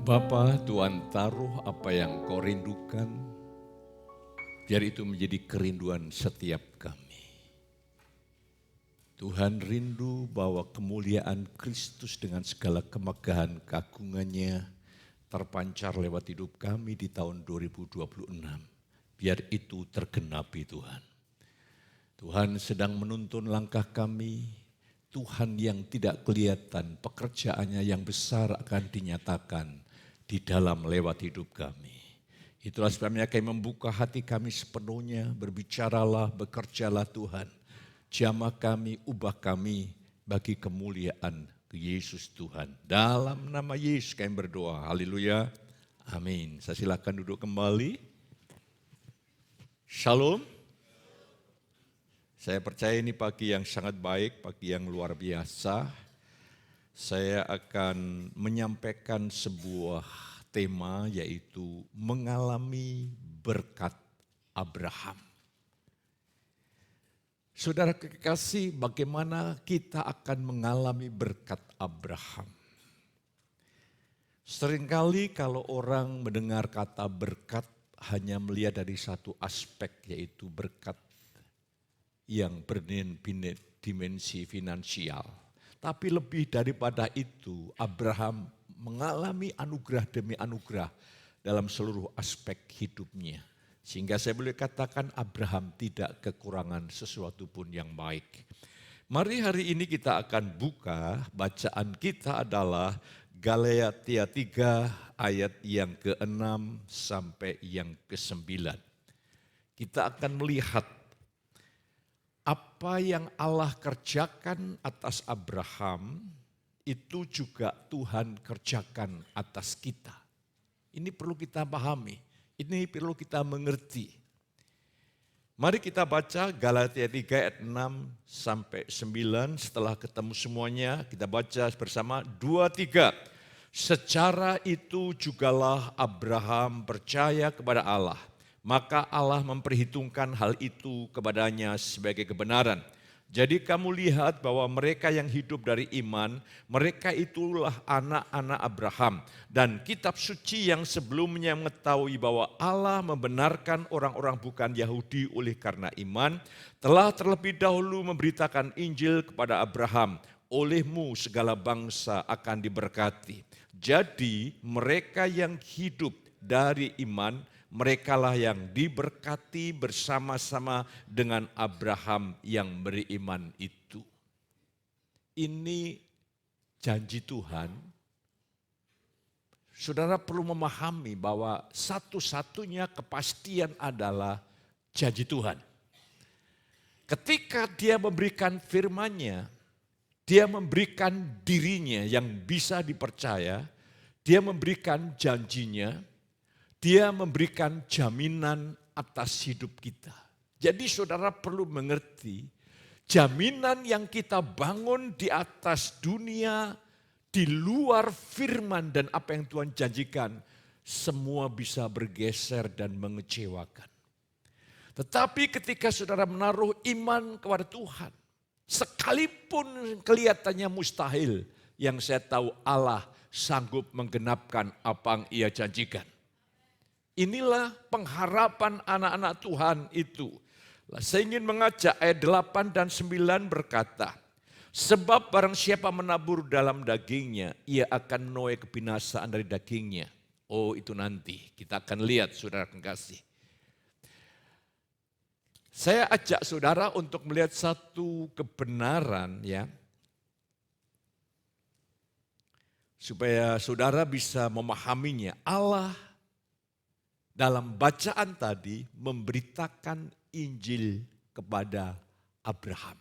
Bapa, Tuhan taruh apa yang Kau rindukan, biar itu menjadi kerinduan setiap kami. Tuhan rindu bahwa kemuliaan Kristus dengan segala kemegahan keagungannya terpancar lewat hidup kami di tahun 2026. Biar itu tergenapi Tuhan. Tuhan sedang menuntun langkah kami, Tuhan yang tidak kelihatan, pekerjaannya yang besar akan dinyatakan di dalam lewat hidup kami. Itulah sebabnya kami membuka hati kami sepenuhnya, berbicaralah, bekerjalah Tuhan. Jamah kami, ubah kami bagi kemuliaan Yesus Tuhan. Dalam nama Yesus kami berdoa, haleluya, amin. Saya silakan duduk kembali. Shalom. Saya percaya ini pagi yang sangat baik, pagi yang luar biasa. Saya akan menyampaikan sebuah tema yaitu mengalami berkat Abraham. Saudara kekasih, bagaimana kita akan mengalami berkat Abraham? Seringkali kalau orang mendengar kata berkat hanya melihat dari satu aspek yaitu berkat yang berdimensi finansial. Tapi lebih daripada itu, Abraham mengalami anugerah demi anugerah dalam seluruh aspek hidupnya. Sehingga saya boleh katakan Abraham tidak kekurangan sesuatu pun yang baik. Mari hari ini kita akan buka, bacaan kita adalah Galatia 3 ayat yang ke-6 sampai yang ke-9. Kita akan melihat apa yang Allah kerjakan atas Abraham, itu juga Tuhan kerjakan atas kita. Ini perlu kita pahami, ini perlu kita mengerti. Mari kita baca Galatia 3 ayat 6 sampai 9, setelah ketemu semuanya kita baca bersama 2-3. Secara itu jugalah Abraham percaya kepada Allah. Maka Allah memperhitungkan hal itu kepadanya sebagai kebenaran. Jadi kamu lihat bahwa mereka yang hidup dari iman, mereka itulah anak-anak Abraham. Dan kitab suci yang sebelumnya mengetahui bahwa Allah membenarkan orang-orang bukan Yahudi oleh karena iman, telah terlebih dahulu memberitakan Injil kepada Abraham. Olehmu segala bangsa akan diberkati. Jadi mereka yang hidup dari iman, merekalah yang diberkati bersama-sama dengan Abraham yang beriman itu. Ini janji Tuhan. Saudara perlu memahami bahwa satu-satunya kepastian adalah janji Tuhan. Ketika dia memberikan firman-Nya, dia memberikan dirinya yang bisa dipercaya, dia memberikan janjinya, dia memberikan jaminan atas hidup kita. Jadi saudara perlu mengerti, jaminan yang kita bangun di atas dunia, di luar firman dan apa yang Tuhan janjikan, semua bisa bergeser dan mengecewakan. Tetapi ketika saudara menaruh iman kepada Tuhan, sekalipun kelihatannya mustahil, yang saya tahu Allah sanggup menggenapkan apa yang Ia janjikan. Inilah pengharapan anak-anak Tuhan itu. Saya ingin mengajak ayat 8 dan 9 berkata, sebab barang siapa menabur dalam dagingnya, ia akan menuai kebinasaan dari dagingnya. Oh, itu nanti kita akan lihat saudara kekasih. Saya ajak saudara untuk melihat satu kebenaran ya, supaya saudara bisa memahaminya. Allah dalam bacaan tadi memberitakan Injil kepada Abraham.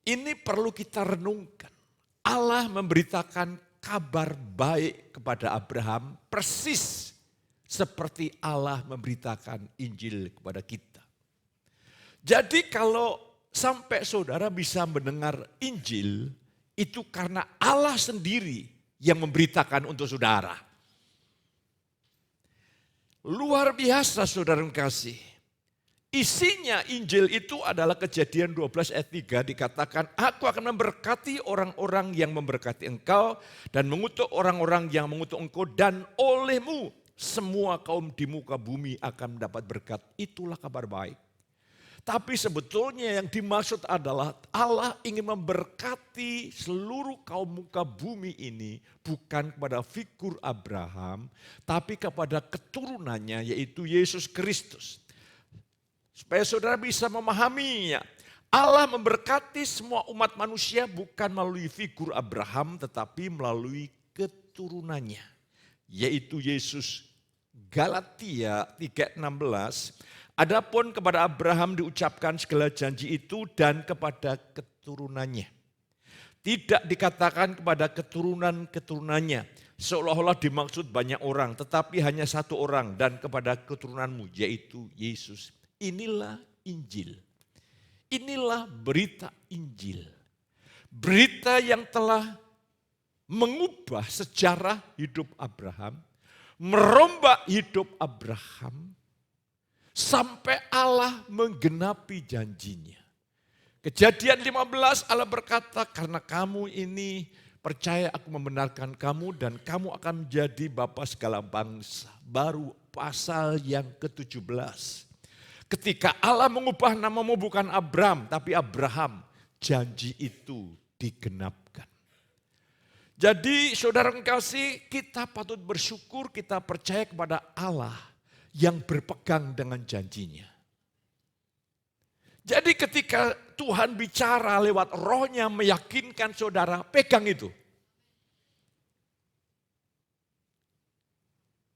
Ini perlu kita renungkan. Allah memberitakan kabar baik kepada Abraham persis seperti Allah memberitakan Injil kepada kita. Jadi kalau sampai saudara bisa mendengar Injil, itu karena Allah sendiri yang memberitakan untuk saudara. Luar biasa saudara kasih. Isinya Injil itu adalah Kejadian 12 ayat 3 dikatakan, aku akan memberkati orang-orang yang memberkati engkau dan mengutuk orang-orang yang mengutuk engkau, dan olehmu semua kaum di muka bumi akan mendapat berkat. Itulah kabar baik. Tapi sebetulnya yang dimaksud adalah Allah ingin memberkati seluruh kaum muka bumi ini bukan kepada figur Abraham, tapi kepada keturunannya yaitu Yesus Kristus. Supaya saudara bisa memahaminya. Allah memberkati semua umat manusia bukan melalui figur Abraham tetapi melalui keturunannya. Yaitu Yesus. Galatia 3:16. Adapun kepada Abraham diucapkan segala janji itu dan kepada keturunannya. Tidak dikatakan kepada keturunan-keturunannya. Seolah-olah dimaksud banyak orang tetapi hanya satu orang dan kepada keturunanmu yaitu Yesus. Inilah Injil. Inilah berita Injil. Berita yang telah mengubah sejarah hidup Abraham, merombak hidup Abraham, sampai Allah menggenapi janjinya. Kejadian 15 Allah berkata, karena kamu ini percaya aku membenarkan kamu dan kamu akan menjadi bapa segala bangsa. Baru pasal yang ke-17. Ketika Allah mengubah namamu bukan Abram, tapi Abraham, janji itu digenapkan. Jadi saudara kekasih, kita patut bersyukur, kita percaya kepada Allah yang berpegang dengan janjinya. Jadi ketika Tuhan bicara lewat rohnya meyakinkan saudara, pegang itu.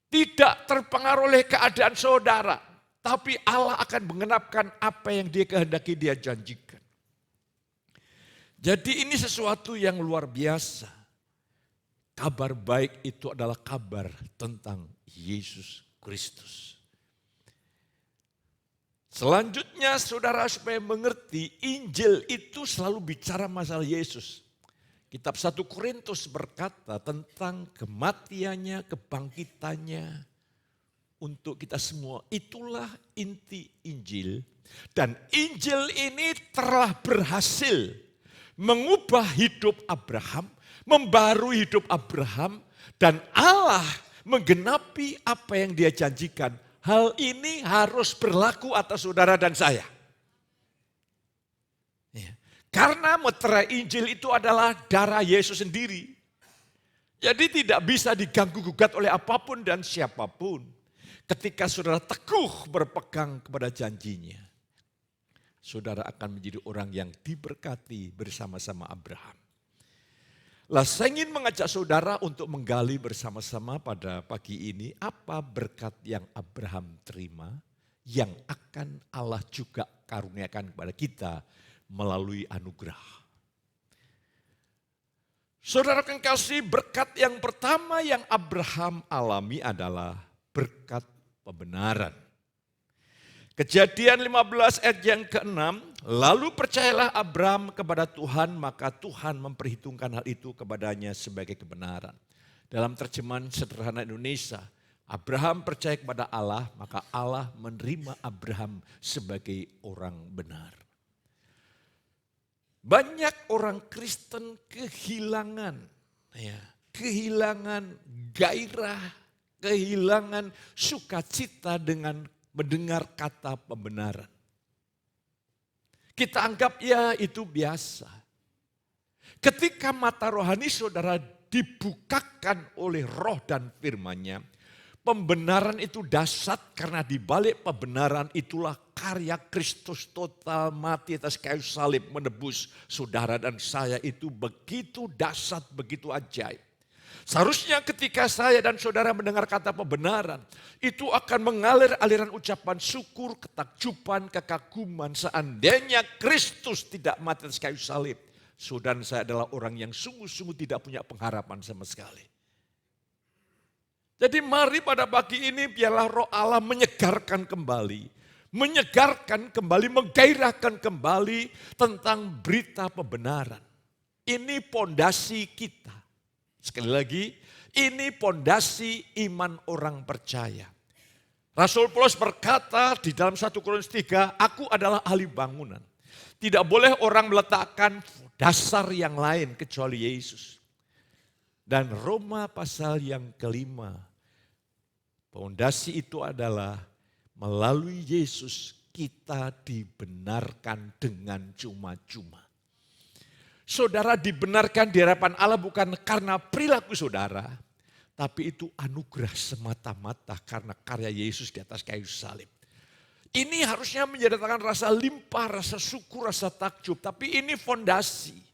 Tidak terpengaruh oleh keadaan saudara. Tapi Allah akan menggenapkan apa yang dia kehendaki, dia janjikan. Jadi ini sesuatu yang luar biasa. Kabar baik itu adalah kabar tentang Yesus Kristus. Selanjutnya saudara supaya mengerti, Injil itu selalu bicara masalah Yesus. Kitab 1 Korintus berkata tentang kematiannya, kebangkitannya, untuk kita semua. Itulah inti Injil. Dan Injil ini telah berhasil mengubah hidup Abraham, membarui hidup Abraham, dan Allah menggenapi apa yang dia janjikan. Hal ini harus berlaku atas saudara dan saya. Ya. Karena meterai Injil itu adalah darah Yesus sendiri. Jadi tidak bisa diganggu gugat oleh apapun dan siapapun. Ketika saudara teguh berpegang kepada janjinya, saudara akan menjadi orang yang diberkati bersama-sama Abraham. Lah, saya ingin mengajak saudara untuk menggali bersama-sama pada pagi ini apa berkat yang Abraham terima yang akan Allah juga karuniakan kepada kita melalui anugerah. Saudara kekasih, berkat yang pertama yang Abraham alami adalah berkat kebenaran. Kejadian 15 ayat yang ke-6, lalu percayalah Abraham kepada Tuhan, maka Tuhan memperhitungkan hal itu kepadanya sebagai kebenaran. Dalam terjemahan sederhana Indonesia, Abraham percaya kepada Allah, maka Allah menerima Abraham sebagai orang benar. Banyak orang Kristen kehilangan gairah, kehilangan sukacita dengan mendengar kata pembenaran. Kita anggap ya itu biasa. Ketika mata rohani saudara dibukakan oleh roh dan firman-Nya, pembenaran itu dahsyat karena di balik pembenaran itulah karya Kristus total mati atas kayu salib menebus saudara dan saya. Itu begitu dahsyat, begitu ajaib. Seharusnya ketika saya dan saudara mendengar kata pembenaran, itu akan mengalir aliran ucapan syukur, ketakjuban, kekaguman. Seandainya Kristus tidak mati atas kayu salib, saudara dan saya adalah orang yang sungguh-sungguh tidak punya pengharapan sama sekali. Jadi mari pada pagi ini biarlah roh Allah menyegarkan kembali, menggairahkan kembali tentang berita pembenaran. Ini pondasi kita. Sekali lagi, ini pondasi iman orang percaya. Rasul Paulus berkata di dalam 1 Korintus 3, aku adalah ahli bangunan. Tidak boleh orang meletakkan dasar yang lain kecuali Yesus. Dan Roma pasal yang kelima, pondasi itu adalah melalui Yesus kita dibenarkan dengan cuma-cuma. Saudara dibenarkan di hadapan Allah bukan karena perilaku saudara, tapi itu anugerah semata-mata karena karya Yesus di atas kayu salib. Ini harusnya menjadikan rasa limpah, rasa syukur, rasa takjub, tapi ini fondasi.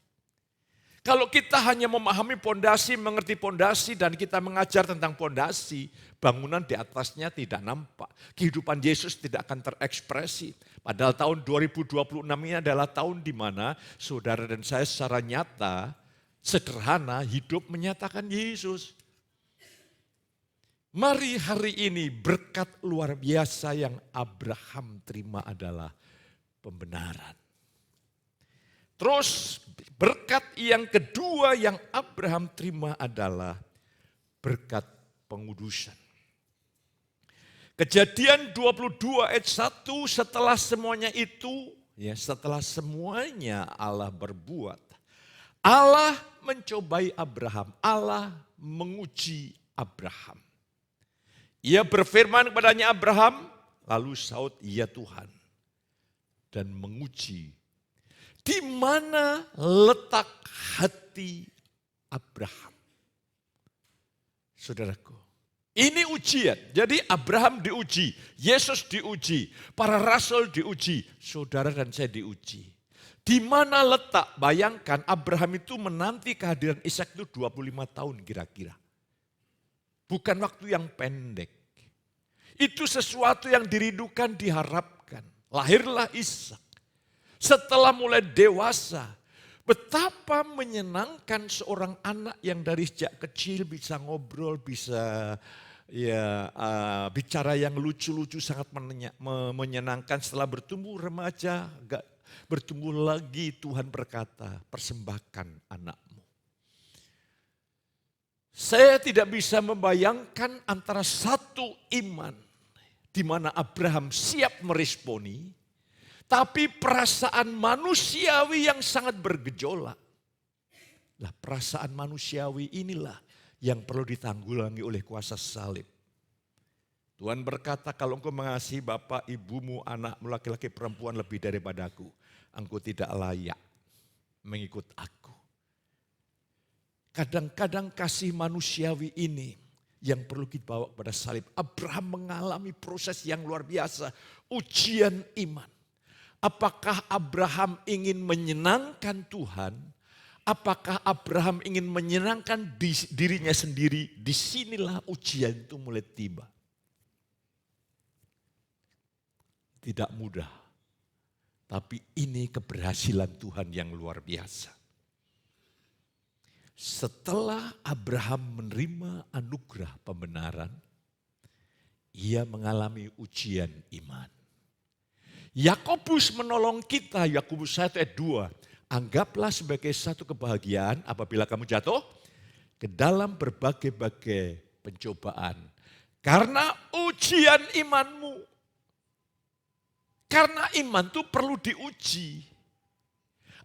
Kalau kita hanya memahami pondasi, mengerti pondasi dan kita mengajar tentang pondasi, bangunan di atasnya tidak nampak. Kehidupan Yesus tidak akan terekspresi. Padahal tahun 2026 ini adalah tahun di mana saudara dan saya secara nyata, sederhana hidup menyatakan Yesus. Mari hari ini berkat luar biasa yang Abraham terima adalah pembenaran. Terus berkat yang kedua yang Abraham terima adalah berkat pengudusan. Kejadian 22 ayat 1, setelah semuanya itu, ya setelah semuanya Allah berbuat, Allah mencobai Abraham, Allah menguji Abraham. Ia berfirman kepadanya Abraham, lalu saut ya Tuhan, dan menguji di mana letak hati Abraham. Saudaraku, ini ujian. Jadi Abraham diuji, Yesus diuji, para rasul diuji, saudara dan saya diuji. Di mana letak, bayangkan Abraham itu menanti kehadiran Ishak itu 25 tahun kira-kira. Bukan waktu yang pendek. Itu sesuatu yang dirindukan, diharapkan. Lahirlah Ishak. Setelah mulai dewasa, betapa menyenangkan seorang anak yang dari sejak kecil bisa ngobrol, bisa bicara yang lucu-lucu, sangat menyenangkan. Setelah bertumbuh remaja, bertumbuh lagi, Tuhan berkata, persembahkan anakmu. Saya tidak bisa membayangkan antara satu iman di mana Abraham siap meresponi, tapi perasaan manusiawi yang sangat bergejolak. Lah perasaan manusiawi inilah yang perlu ditanggulangi oleh kuasa salib. Tuhan berkata, kalau engkau mengasihi bapak, ibumu, anakmu, laki-laki, perempuan lebih daripadaku, engkau tidak layak mengikut aku. Kadang-kadang kasih manusiawi ini yang perlu kita bawa kepada salib. Abraham mengalami proses yang luar biasa, ujian iman. Apakah Abraham ingin menyenangkan Tuhan? Apakah Abraham ingin menyenangkan dirinya sendiri? Disinilah ujian itu mulai tiba. Tidak mudah, tapi ini keberhasilan Tuhan yang luar biasa. Setelah Abraham menerima anugerah pembenaran, ia mengalami ujian iman. Yakobus menolong kita, Yakobus 1 ayat 2. Anggaplah sebagai satu kebahagiaan apabila kamu jatuh ke dalam berbagai-bagai pencobaan. Karena ujian imanmu. Karena iman itu perlu diuji.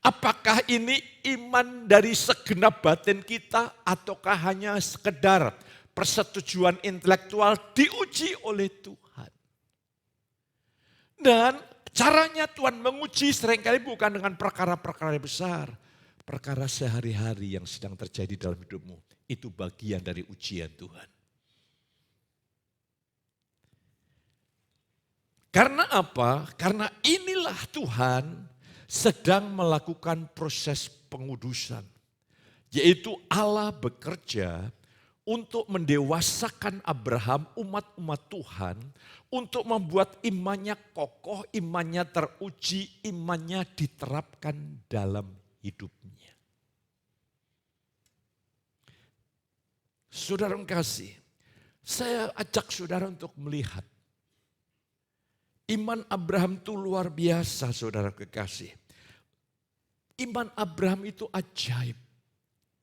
Apakah ini iman dari segenap batin kita ataukah hanya sekedar persetujuan intelektual diuji oleh Tuhan. Dan caranya Tuhan menguji seringkali bukan dengan perkara-perkara besar. Perkara sehari-hari yang sedang terjadi dalam hidupmu. Itu bagian dari ujian Tuhan. Karena apa? Karena inilah Tuhan sedang melakukan proses pengudusan. Yaitu Allah bekerja untuk mendewasakan Abraham, umat-umat Tuhan, untuk membuat imannya kokoh, imannya teruji, imannya diterapkan dalam hidupnya. Saudara kasih, saya ajak saudara untuk melihat. Iman Abraham itu luar biasa, saudara kekasih. Iman Abraham itu ajaib,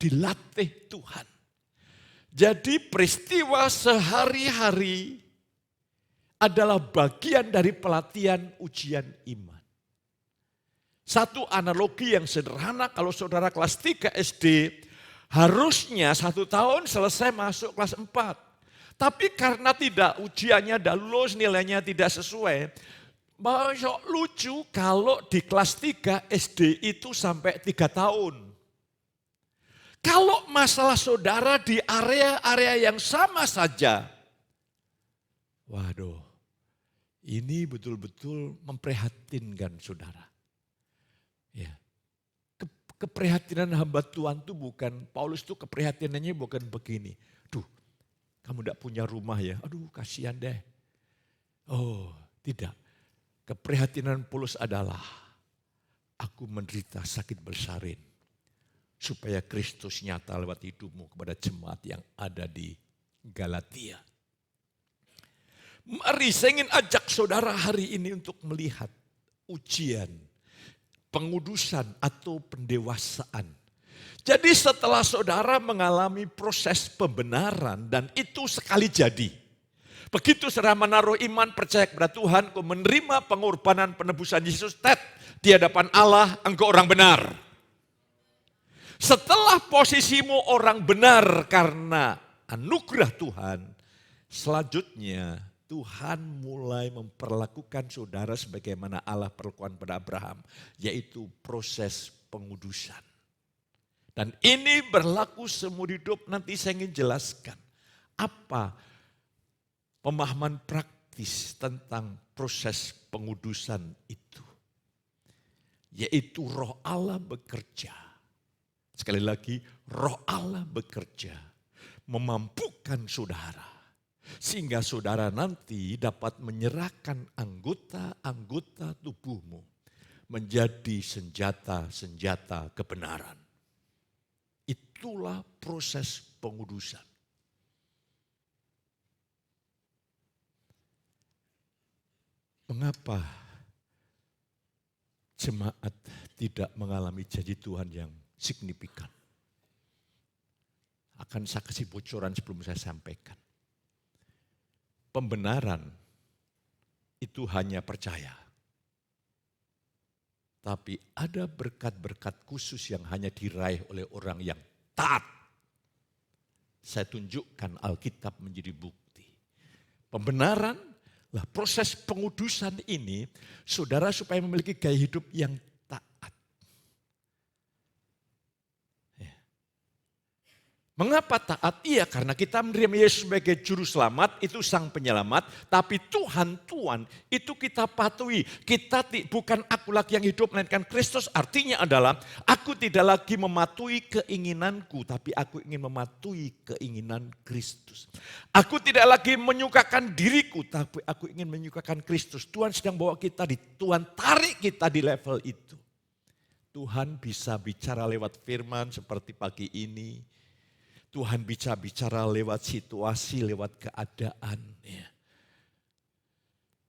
dilatih Tuhan. Jadi peristiwa sehari-hari adalah bagian dari pelatihan ujian iman. Satu analogi yang sederhana, kalau saudara kelas 3 SD, harusnya 1 tahun selesai masuk kelas 4. Tapi karena tidak, ujiannya tidak lulus, nilainya tidak sesuai. Lucu kalau di kelas 3 SD itu sampai 3 tahun. Kalau masalah saudara di area-area yang sama saja, waduh, ini betul-betul memprihatinkan saudara. Ya. Keprihatinan hamba Tuhan itu bukan, Paulus itu keprihatinannya bukan begini. Duh, kamu tidak punya rumah ya, aduh kasihan deh. Oh, tidak. Keprihatinan Paulus adalah, aku menderita sakit bersalin, supaya Kristus nyata lewat hidupmu kepada jemaat yang ada di Galatia. Mari saya ingin ajak saudara hari ini untuk melihat ujian, pengudusan atau pendewasaan. Jadi setelah saudara mengalami proses pembenaran dan itu sekali jadi. Begitu saudara menaruh iman percaya kepada Tuhan, kau menerima pengorbanan penebusan Yesus, di hadapan Allah engkau orang benar. Setelah posisimu orang benar karena anugerah Tuhan, selanjutnya Tuhan mulai memperlakukan saudara sebagaimana Allah perlakukan pada Abraham, yaitu proses pengudusan. Dan ini berlaku seumur hidup. Nanti saya ingin jelaskan apa pemahaman praktis tentang proses pengudusan itu. Yaitu Roh Allah bekerja. Sekali lagi, Roh Allah bekerja memampukan saudara. Sehingga saudara nanti dapat menyerahkan anggota-anggota tubuhmu menjadi senjata-senjata kebenaran. Itulah proses pengudusan. Mengapa jemaat tidak mengalami janji Tuhan yang signifikan? Akan saya kasih bocoran sebelum saya sampaikan. Pembenaran itu hanya percaya. Tapi ada berkat-berkat khusus yang hanya diraih oleh orang yang taat. Saya tunjukkan Alkitab menjadi bukti. Pembenaran, lah proses pengudusan ini, saudara supaya memiliki gaya hidup yang taat. Mengapa taat? Iya, karena kita menerima Yesus sebagai juru selamat, itu sang penyelamat. Tapi Tuhan itu kita patuhi. Bukan aku lagi yang hidup, melainkan Kristus. Artinya adalah, aku tidak lagi mematuhi keinginanku, tapi aku ingin mematuhi keinginan Kristus. Aku tidak lagi menyukakan diriku, tapi aku ingin menyukakan Kristus. Tuhan sedang bawa kita, Tuhan tarik kita di level itu. Tuhan bisa bicara lewat firman seperti pagi ini. Tuhan bisa bicara lewat situasi, lewat keadaan.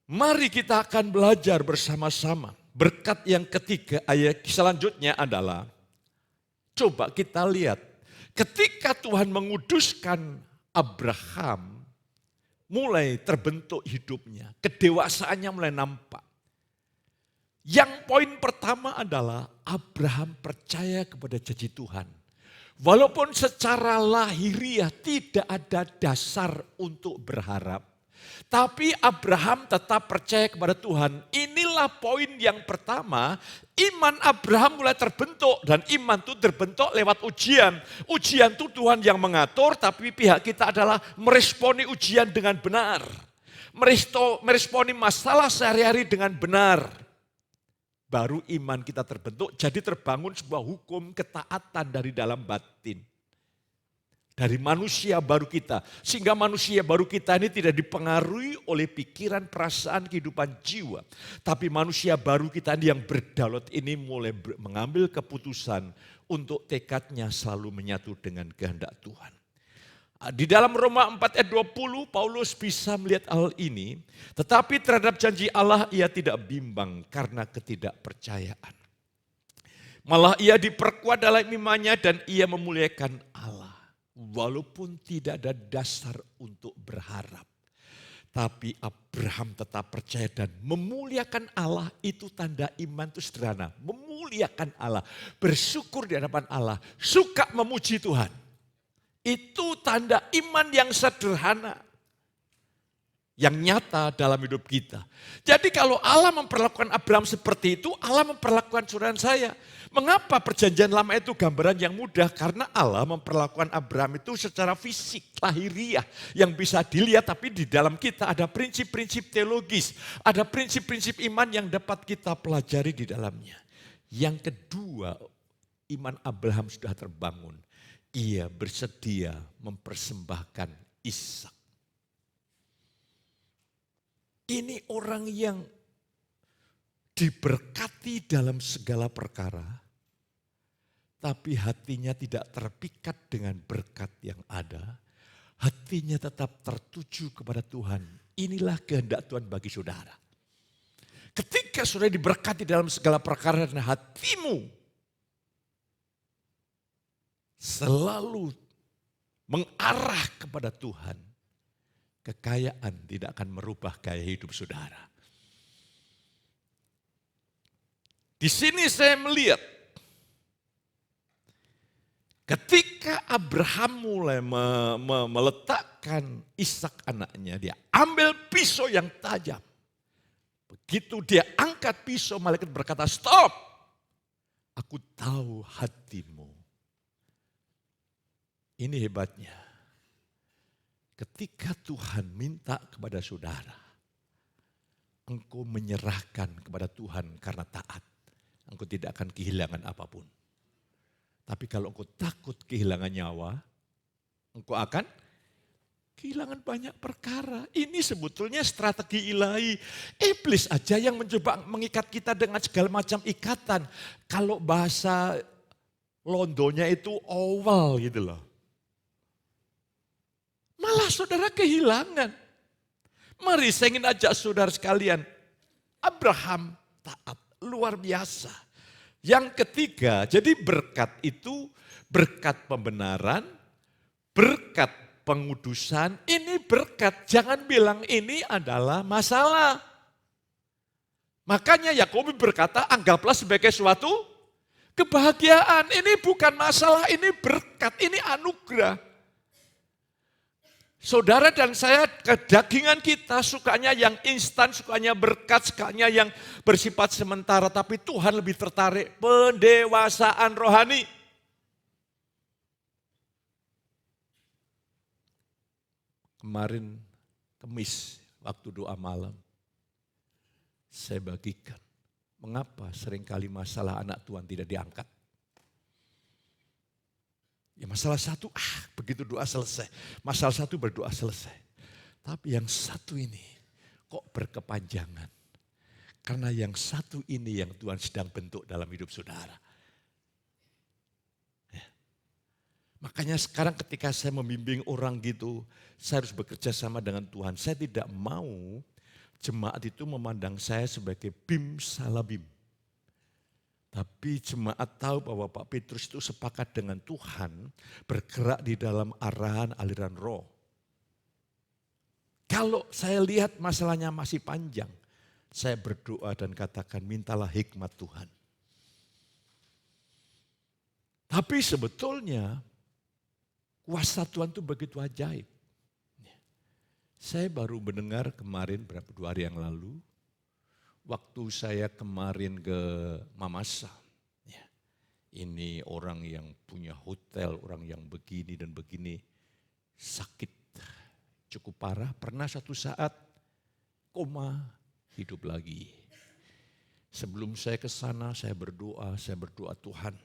Mari kita akan belajar bersama-sama. Berkat yang ketiga, ayat selanjutnya adalah, coba kita lihat. Ketika Tuhan menguduskan Abraham, mulai terbentuk hidupnya. Kedewasaannya mulai nampak. Yang poin pertama adalah Abraham percaya kepada janji Tuhan. Walaupun secara lahiriah tidak ada dasar untuk berharap, tapi Abraham tetap percaya kepada Tuhan. Inilah poin yang pertama, iman Abraham mulai terbentuk dan iman itu terbentuk lewat ujian. Ujian itu Tuhan yang mengatur, tapi pihak kita adalah meresponi ujian dengan benar. Meresponi masalah sehari-hari dengan benar. Baru iman kita terbentuk, jadi terbangun sebuah hukum ketaatan dari dalam batin. Dari manusia baru kita. Sehingga manusia baru kita ini tidak dipengaruhi oleh pikiran, perasaan, kehidupan jiwa. Tapi manusia baru kita ini yang berdaulat ini mulai mengambil keputusan untuk tekadnya selalu menyatu dengan kehendak Tuhan. Di dalam Roma 4 ayat 20 Paulus bisa melihat hal ini. Tetapi terhadap janji Allah ia tidak bimbang karena ketidakpercayaan. Malah ia diperkuat dalam imannya dan ia memuliakan Allah. Walaupun tidak ada dasar untuk berharap. Tapi Abraham tetap percaya dan memuliakan Allah. Itu tanda iman itu sederhana. Memuliakan Allah, bersyukur di hadapan Allah, suka memuji Tuhan. Itu tanda iman yang sederhana, yang nyata dalam hidup kita. Jadi kalau Allah memperlakukan Abraham seperti itu, Allah memperlakukan saudara saya. Mengapa perjanjian lama itu gambaran yang mudah? Karena Allah memperlakukan Abraham itu secara fisik, lahiriah, yang bisa dilihat, tapi di dalam kita ada prinsip-prinsip teologis, ada prinsip-prinsip iman yang dapat kita pelajari di dalamnya. Yang kedua, iman Abraham sudah terbangun. Ia bersedia mempersembahkan Ishak. Ini orang yang diberkati dalam segala perkara, tapi hatinya tidak terpikat dengan berkat yang ada. Hatinya tetap tertuju kepada Tuhan. Inilah kehendak Tuhan bagi saudara. Ketika saudara diberkati dalam segala perkara dan hatimu selalu mengarah kepada Tuhan, kekayaan tidak akan merubah gaya hidup saudara. Di sini saya melihat ketika Abraham mulai meletakkan Ishak anaknya, dia ambil pisau yang tajam. Begitu dia angkat pisau, malaikat berkata, "Stop, aku tahu hatimu." Ini hebatnya. Ketika Tuhan minta kepada saudara, engkau menyerahkan kepada Tuhan karena taat, engkau tidak akan kehilangan apapun. Tapi kalau engkau takut kehilangan nyawa, engkau akan kehilangan banyak perkara. Ini sebetulnya strategi ilahi. Iblis aja yang mencoba mengikat kita dengan segala macam ikatan. Kalau bahasa Londonya itu owal gitu loh. Malah saudara kehilangan. Mari saya ingin ajak saudara sekalian. Abraham taat, luar biasa. Yang ketiga, jadi berkat itu berkat pembenaran, berkat pengudusan, ini berkat. Jangan bilang ini adalah masalah. Makanya Yakobus berkata, anggaplah sebagai suatu kebahagiaan. Ini bukan masalah, ini berkat, ini anugerah. Saudara dan saya, kedagingan kita sukanya yang instan, sukanya berkat, sukanya yang bersifat sementara. Tapi Tuhan lebih tertarik pendewasaan rohani. Kemarin Kamis waktu doa malam, saya bagikan. Mengapa seringkali masalah anak Tuhan tidak diangkat? Ya masalah satu, begitu doa selesai. Masalah satu berdoa selesai. Tapi yang satu ini kok berkepanjangan. Karena yang satu ini yang Tuhan sedang bentuk dalam hidup saudara. Ya. Makanya sekarang ketika saya membimbing orang gitu, saya harus bekerja sama dengan Tuhan. Saya tidak mau jemaat itu memandang saya sebagai bim salabim. Tapi jemaat tahu bahwa Pak Petrus itu sepakat dengan Tuhan bergerak di dalam arahan aliran roh. Kalau saya lihat masalahnya masih panjang, saya berdoa dan katakan mintalah hikmat Tuhan. Tapi sebetulnya kuasa Tuhan itu begitu ajaib. Saya baru mendengar kemarin berapa 2 hari yang lalu, waktu saya kemarin ke Mamasa, ya, ini orang yang punya hotel, orang yang begini dan begini, sakit cukup parah, pernah satu saat koma, hidup lagi. Sebelum saya ke sana, saya berdoa Tuhan,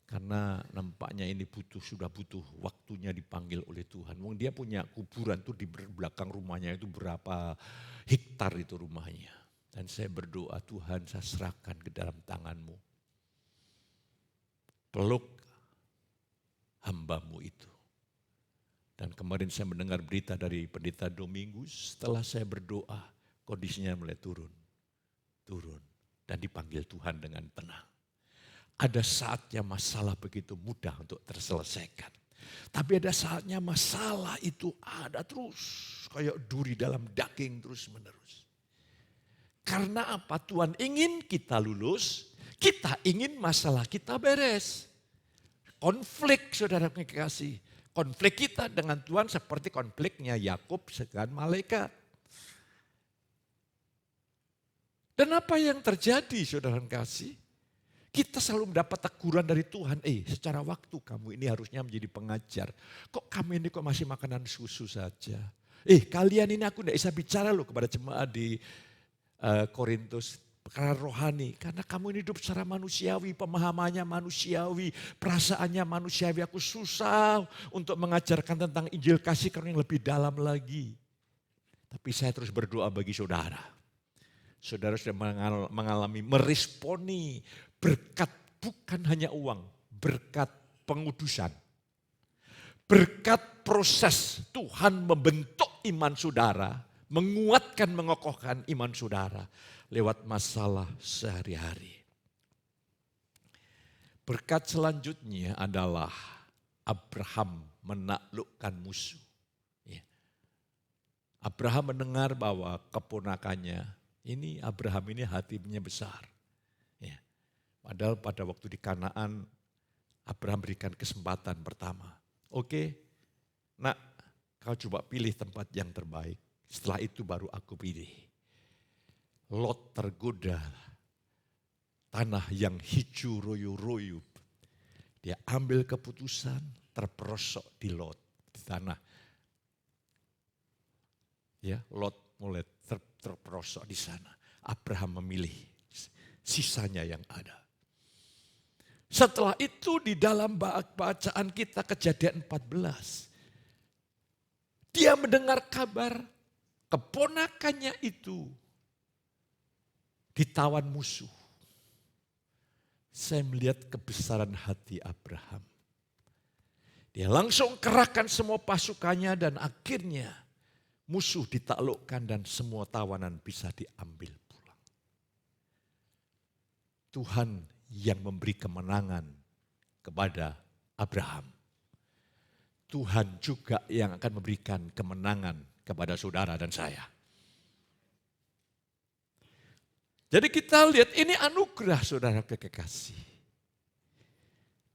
karena nampaknya ini sudah butuh waktunya dipanggil oleh Tuhan. Dia punya kuburan tuh di belakang rumahnya itu berapa hektar itu rumahnya. Dan saya berdoa, Tuhan saya serahkan ke dalam tangan-Mu. Peluk hamba-Mu itu. Dan kemarin saya mendengar berita dari pendeta Domingus, setelah saya berdoa, kondisinya mulai turun. Dan dipanggil Tuhan dengan tenang. Ada saatnya masalah begitu mudah untuk terselesaikan. Tapi ada saatnya masalah itu ada terus. Kayak duri dalam daging terus menerus. Karena apa? Tuhan ingin kita lulus, kita ingin masalah kita beres. Konflik saudara kekasih. Konflik kita dengan Tuhan seperti konfliknya Yakub dengan malaikat. Dan apa yang terjadi saudara kasih? Kita selalu mendapat teguran dari Tuhan. Secara waktu kamu ini harusnya menjadi pengajar. Kok kamu ini kok masih makanan susu saja? Kalian ini aku tidak bisa bicara loh kepada jemaat di Korintus. Perkara rohani. Karena kamu ini hidup secara manusiawi. Pemahamannya manusiawi. Perasaannya manusiawi. Aku susah untuk mengajarkan tentang Injil kasih karena yang lebih dalam lagi. Tapi saya terus berdoa bagi saudara. Saudara sudah mengalami, meresponi berkat bukan hanya uang, berkat pengudusan. Berkat proses Tuhan membentuk iman saudara, menguatkan, mengokohkan iman saudara lewat masalah sehari-hari. Berkat selanjutnya adalah Abraham menaklukkan musuh. Abraham mendengar bahwa keponakannya, Abraham ini hatinya besar. Padahal pada waktu di Kanaan, Abraham berikan kesempatan pertama. Oke, nak, kau coba pilih tempat yang terbaik. Setelah itu baru aku pilih. Lot tergoda, tanah yang hijau royo-royo. Dia ambil keputusan, terperosok di Lot, di tanah. Lot mulai terperosok di sana. Abraham memilih sisanya yang ada. Setelah itu di dalam bacaan kita Kejadian 14. Dia mendengar kabar keponakannya itu ditawan musuh. Saya melihat kebesaran hati Abraham. Dia langsung kerahkan semua pasukannya dan akhirnya musuh ditaklukkan dan semua tawanan bisa diambil pulang. Tuhan yang memberi kemenangan kepada Abraham. Tuhan juga yang akan memberikan kemenangan kepada saudara dan saya. Jadi kita lihat ini anugerah saudara kekasih.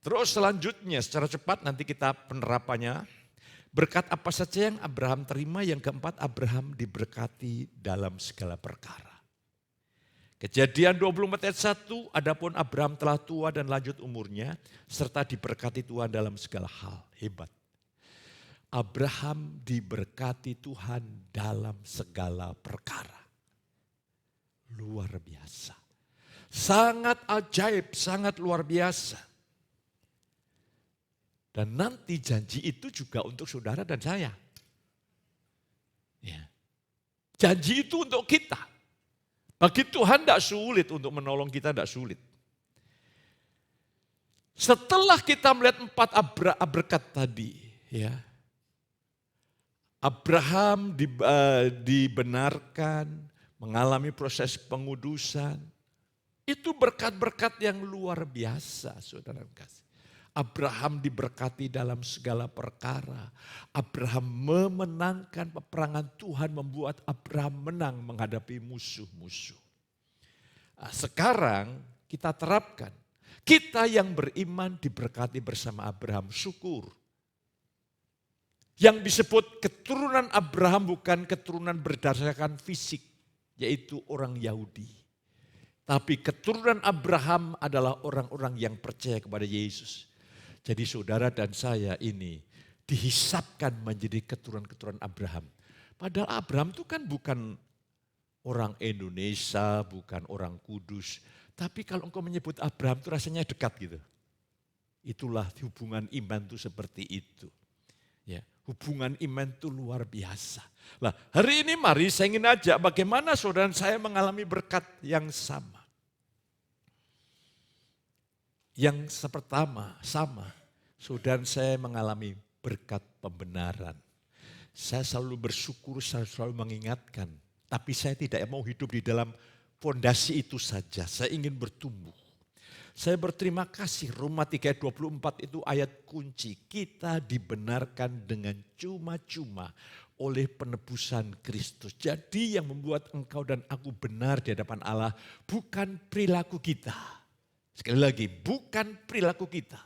Terus selanjutnya secara cepat nanti kita penerapannya. Berkat apa saja yang Abraham terima? Yang keempat, Abraham diberkati dalam segala perkara. Kejadian 24 ayat 1, adapun Abraham telah tua dan lanjut umurnya, serta diberkati Tuhan dalam segala hal. Hebat. Abraham diberkati Tuhan dalam segala perkara. Luar biasa. Sangat ajaib, sangat luar biasa. Dan nanti janji itu juga untuk saudara dan saya. Janji itu untuk kita. Bagi Tuhan tidak sulit untuk menolong kita, tidak sulit. Setelah kita melihat 4 berkat tadi, Abraham dibenarkan, mengalami proses pengudusan. Itu berkat-berkat yang luar biasa, saudara kasih. Abraham diberkati dalam segala perkara. Abraham memenangkan peperangan, Tuhan membuat Abraham menang menghadapi musuh-musuh. Sekarang kita terapkan. Kita yang beriman diberkati bersama Abraham, syukur. Yang disebut keturunan Abraham bukan keturunan berdasarkan fisik, yaitu orang Yahudi. Tapi keturunan Abraham adalah orang-orang yang percaya kepada Yesus. Jadi saudara dan saya ini dihisapkan menjadi keturunan-keturunan Abraham. Padahal Abraham itu kan bukan orang Indonesia, bukan orang Kudus. Tapi kalau engkau menyebut Abraham itu rasanya dekat gitu. Itulah hubungan iman itu seperti itu. Hubungan iman itu luar biasa. Nah, hari ini mari saya ingin ajak bagaimana saudara saya mengalami berkat yang sama. Yang pertama sama, saudara saya mengalami berkat pembenaran. Saya selalu bersyukur, saya selalu mengingatkan. Tapi saya tidak mau hidup di dalam fondasi itu saja, saya ingin bertumbuh. Saya berterima kasih Roma 3 ayat 24 itu ayat kunci. Kita dibenarkan dengan cuma-cuma oleh penebusan Kristus. Jadi yang membuat engkau dan aku benar di hadapan Allah bukan perilaku kita. Sekali lagi, bukan perilaku kita.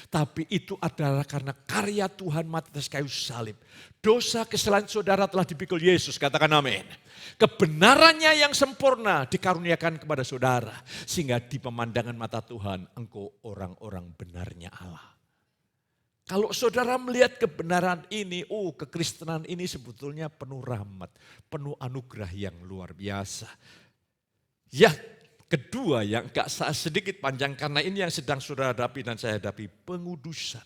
Tapi itu adalah karena karya Tuhan mati atas kayu salib. Dosa kesalahan saudara telah dipikul Yesus, katakan amin. Kebenarannya yang sempurna dikaruniakan kepada saudara. Sehingga di pemandangan mata Tuhan, engkau orang-orang benarnya Allah. Kalau saudara melihat kebenaran ini, kekristenan ini sebetulnya penuh rahmat, penuh anugerah yang luar biasa. Ya, kedua yang gak sedikit panjang karena ini yang sedang saudara hadapi dan saya hadapi, pengudusan.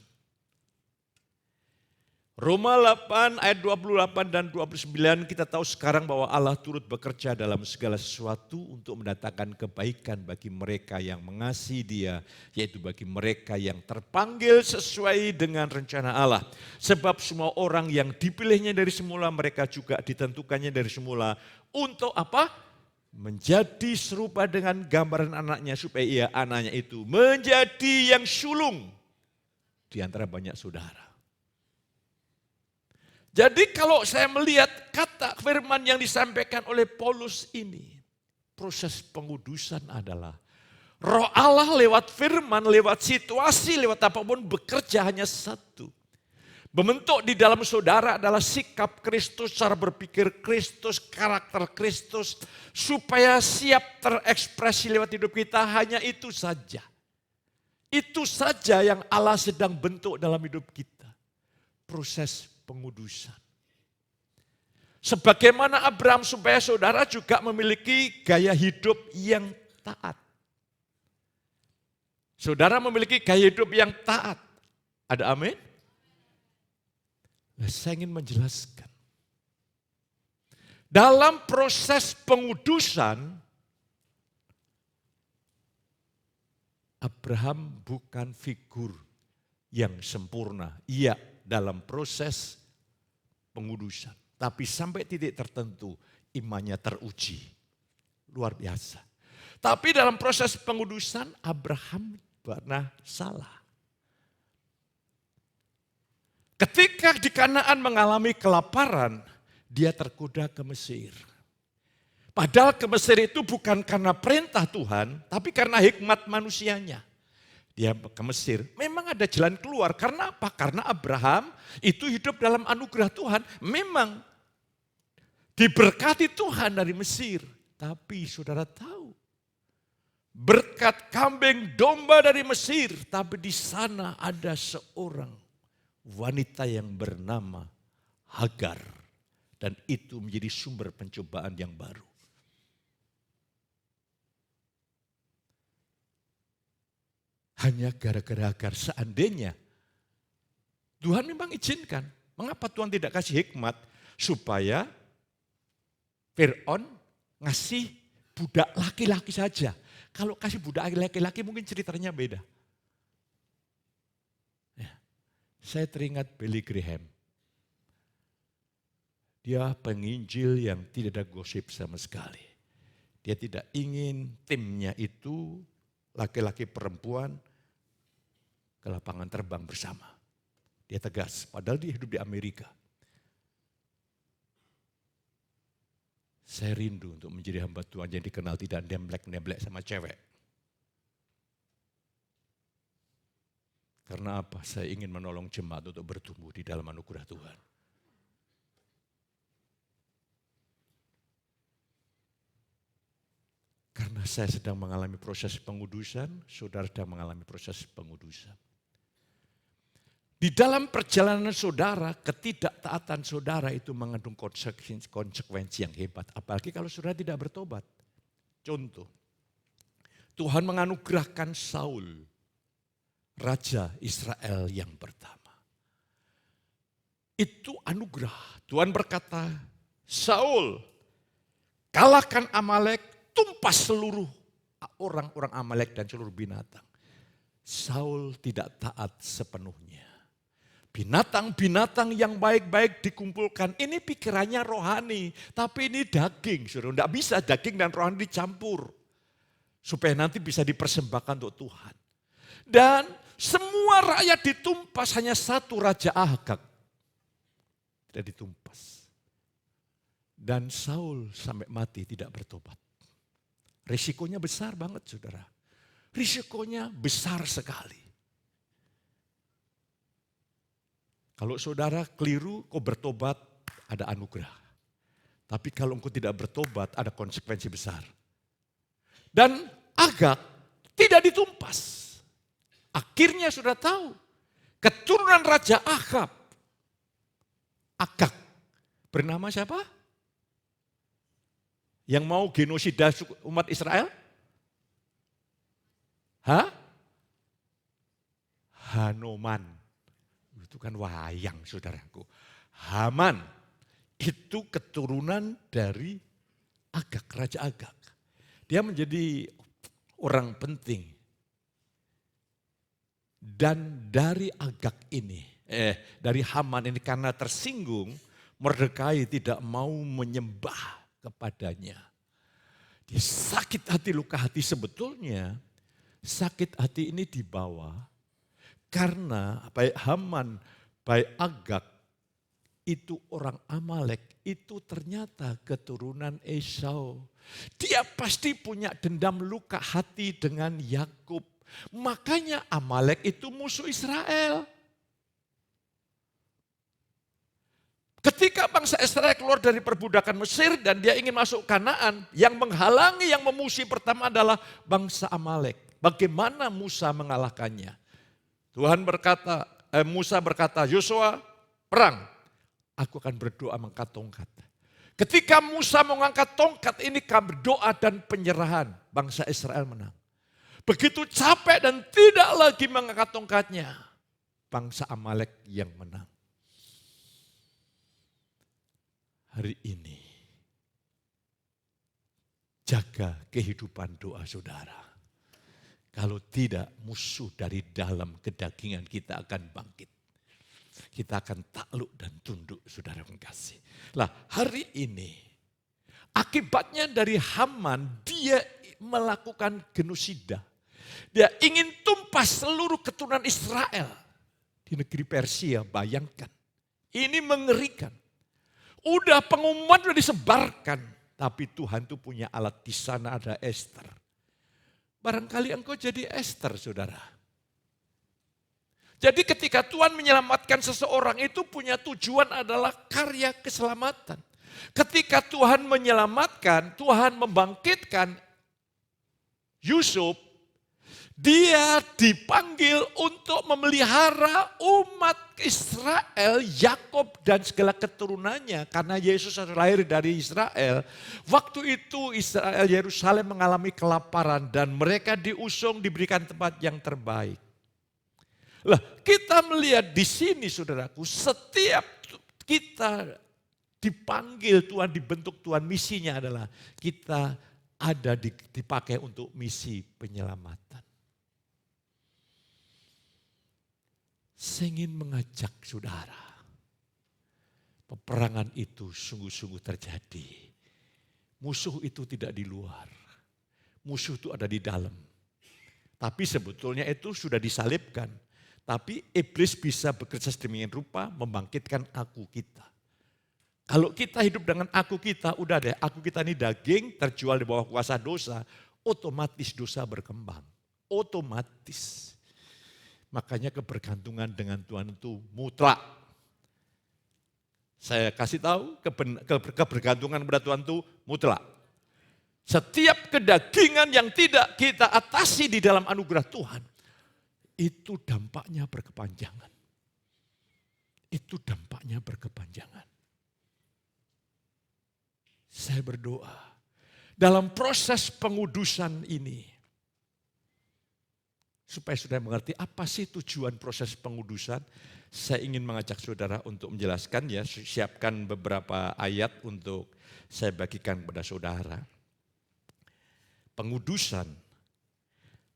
Roma 8 ayat 28 dan 29 kita tahu sekarang bahwa Allah turut bekerja dalam segala sesuatu untuk mendatangkan kebaikan bagi mereka yang mengasihi Dia, yaitu bagi mereka yang terpanggil sesuai dengan rencana Allah. Sebab semua orang yang dipilihnya dari semula, mereka juga ditentukannya dari semula untuk apa? Menjadi serupa dengan gambaran anaknya supaya anaknya itu menjadi yang sulung di antara banyak saudara. Jadi kalau saya melihat kata firman yang disampaikan oleh Paulus ini, proses pengudusan adalah Roh Allah lewat firman, lewat situasi, lewat apapun bekerja hanya satu. Membentuk di dalam saudara adalah sikap Kristus, cara berpikir Kristus, karakter Kristus. Supaya siap terekspresi lewat hidup kita, hanya itu saja. Itu saja yang Allah sedang bentuk dalam hidup kita. Proses pengudusan. Sebagaimana Abraham supaya saudara juga memiliki gaya hidup yang taat. Saudara memiliki gaya hidup yang taat. Ada amin? Nah, saya ingin menjelaskan. Dalam proses pengudusan, Abraham bukan figur yang sempurna. Iya, dalam proses pengudusan. Tapi sampai titik tertentu imannya teruji. Luar biasa. Tapi dalam proses pengudusan Abraham pernah salah. Ketika di Kanaan mengalami kelaparan, dia tergoda ke Mesir. Padahal ke Mesir itu bukan karena perintah Tuhan, tapi karena hikmat manusianya. Dia ke Mesir, memang ada jalan keluar. Karena apa? Karena Abraham itu hidup dalam anugerah Tuhan. Memang diberkati Tuhan dari Mesir. Tapi saudara tahu, berkat kambing domba dari Mesir. Tapi di sana ada seorang wanita yang bernama Hagar. Dan itu menjadi sumber pencobaan yang baru. Hanya gara-gara Hagar, seandainya Tuhan memang izinkan. Mengapa Tuhan tidak kasih hikmat? Supaya Fir'aun ngasih budak laki-laki saja. Kalau kasih budak laki-laki mungkin ceritanya beda. Ya, saya teringat Billy Graham. Dia penginjil yang tidak ada gosip sama sekali. Dia tidak ingin timnya itu laki-laki perempuan ke lapangan terbang bersama. Dia tegas, padahal dia hidup di Amerika. Saya rindu untuk menjadi hamba Tuhan yang dikenal tidak nemblek-nemblek sama cewek. Karena apa? Saya ingin menolong jemaat untuk bertumbuh di dalam anugerah Tuhan. Karena saya sedang mengalami proses pengudusan, saudara sedang mengalami proses pengudusan. Di dalam perjalanan saudara, ketidaktaatan saudara itu mengandung konsekuensi yang hebat. Apalagi kalau saudara tidak bertobat. Contoh, Tuhan menganugerahkan Saul, Raja Israel yang pertama. Itu anugerah. Tuhan berkata, Saul, kalahkan Amalek, tumpas seluruh orang-orang Amalek dan seluruh binatang. Saul tidak taat sepenuhnya. Binatang-binatang yang baik-baik dikumpulkan. Ini pikirannya rohani, tapi ini daging. Tidak bisa daging dan rohani dicampur. Supaya nanti bisa dipersembahkan untuk Tuhan. Dan semua rakyat ditumpas, hanya satu Raja Agag tidak ditumpas. Dan Saul sampai mati tidak bertobat. Risikonya besar banget saudara. Risikonya besar sekali. Kalau saudara keliru, kau bertobat, ada anugerah. Tapi kalau engkau tidak bertobat, ada konsekuensi besar. Dan Agag tidak ditumpas. Akhirnya sudah tahu, keturunan Raja Agag bernama siapa? Yang mau genosida umat Israel? Hanoman. Itu kan wayang saudaraku. Haman itu keturunan dari Agag, Raja Agag. Dia menjadi orang penting. Dan dari Agag ini, dari Haman ini karena tersinggung, Mordekai tidak mau menyembah kepadanya. Dia sakit hati, luka hati. Sebetulnya sakit hati ini dibawa karena baik Haman, baik Agag itu orang Amalek, itu ternyata keturunan Esau. Dia pasti punya dendam luka hati dengan Yakub. Makanya Amalek itu musuh Israel. Ketika bangsa Israel keluar dari perbudakan Mesir dan dia ingin masuk Kanaan, yang menghalangi, yang memusuhi pertama adalah bangsa Amalek. Bagaimana Musa mengalahkannya? Musa berkata, Yosua perang, aku akan berdoa mengangkat tongkat. Ketika Musa mengangkat tongkat ini berdoa dan penyerahan, bangsa Israel menang. Begitu capek dan tidak lagi mengangkat tongkatnya, bangsa Amalek yang menang. Hari ini, jaga kehidupan doa saudara. Kalau tidak, musuh dari dalam kedagingan kita akan bangkit. Kita akan takluk dan tunduk, saudara mengasihi. Lah, hari ini, akibatnya dari Haman, dia melakukan genosida. Dia ingin tumpas seluruh keturunan Israel di negeri Persia. Bayangkan, ini mengerikan. Udah pengumuman sudah disebarkan, tapi Tuhan tuh punya alat. Di sana ada Esther. Barangkali engkau jadi Esther, saudara. Jadi ketika Tuhan menyelamatkan seseorang itu punya tujuan adalah karya keselamatan. Ketika Tuhan menyelamatkan, Tuhan membangkitkan Yusuf, dia dipanggil untuk memelihara umat Israel, Yakub dan segala keturunannya. Karena Yesus lahir dari Israel. Waktu itu Israel, Yerusalem mengalami kelaparan dan mereka diusung diberikan tempat yang terbaik. Lah, kita melihat di sini saudaraku, setiap kita dipanggil Tuhan, dibentuk Tuhan, misinya adalah kita ada dipakai untuk misi penyelamatan. Saya ingin mengajak saudara, peperangan itu sungguh-sungguh terjadi. Musuh itu tidak di luar, musuh itu ada di dalam. Tapi sebetulnya itu sudah disalibkan. Tapi iblis bisa bekerja sedemikian rupa membangkitkan aku kita. Kalau kita hidup dengan aku kita, udah deh, aku kita ini daging terjual di bawah kuasa dosa, otomatis dosa berkembang. Otomatis. Makanya kebergantungan dengan Tuhan itu mutlak. Saya kasih tahu, kebergantungan kepada Tuhan itu mutlak. Setiap kedagingan yang tidak kita atasi di dalam anugerah Tuhan, itu dampaknya berkepanjangan. Itu dampaknya berkepanjangan. Saya berdoa, dalam proses pengudusan ini, supaya saudara mengerti apa sih tujuan proses pengudusan, saya ingin mengajak saudara untuk menjelaskan ya, siapkan beberapa ayat untuk saya bagikan kepada saudara. Pengudusan,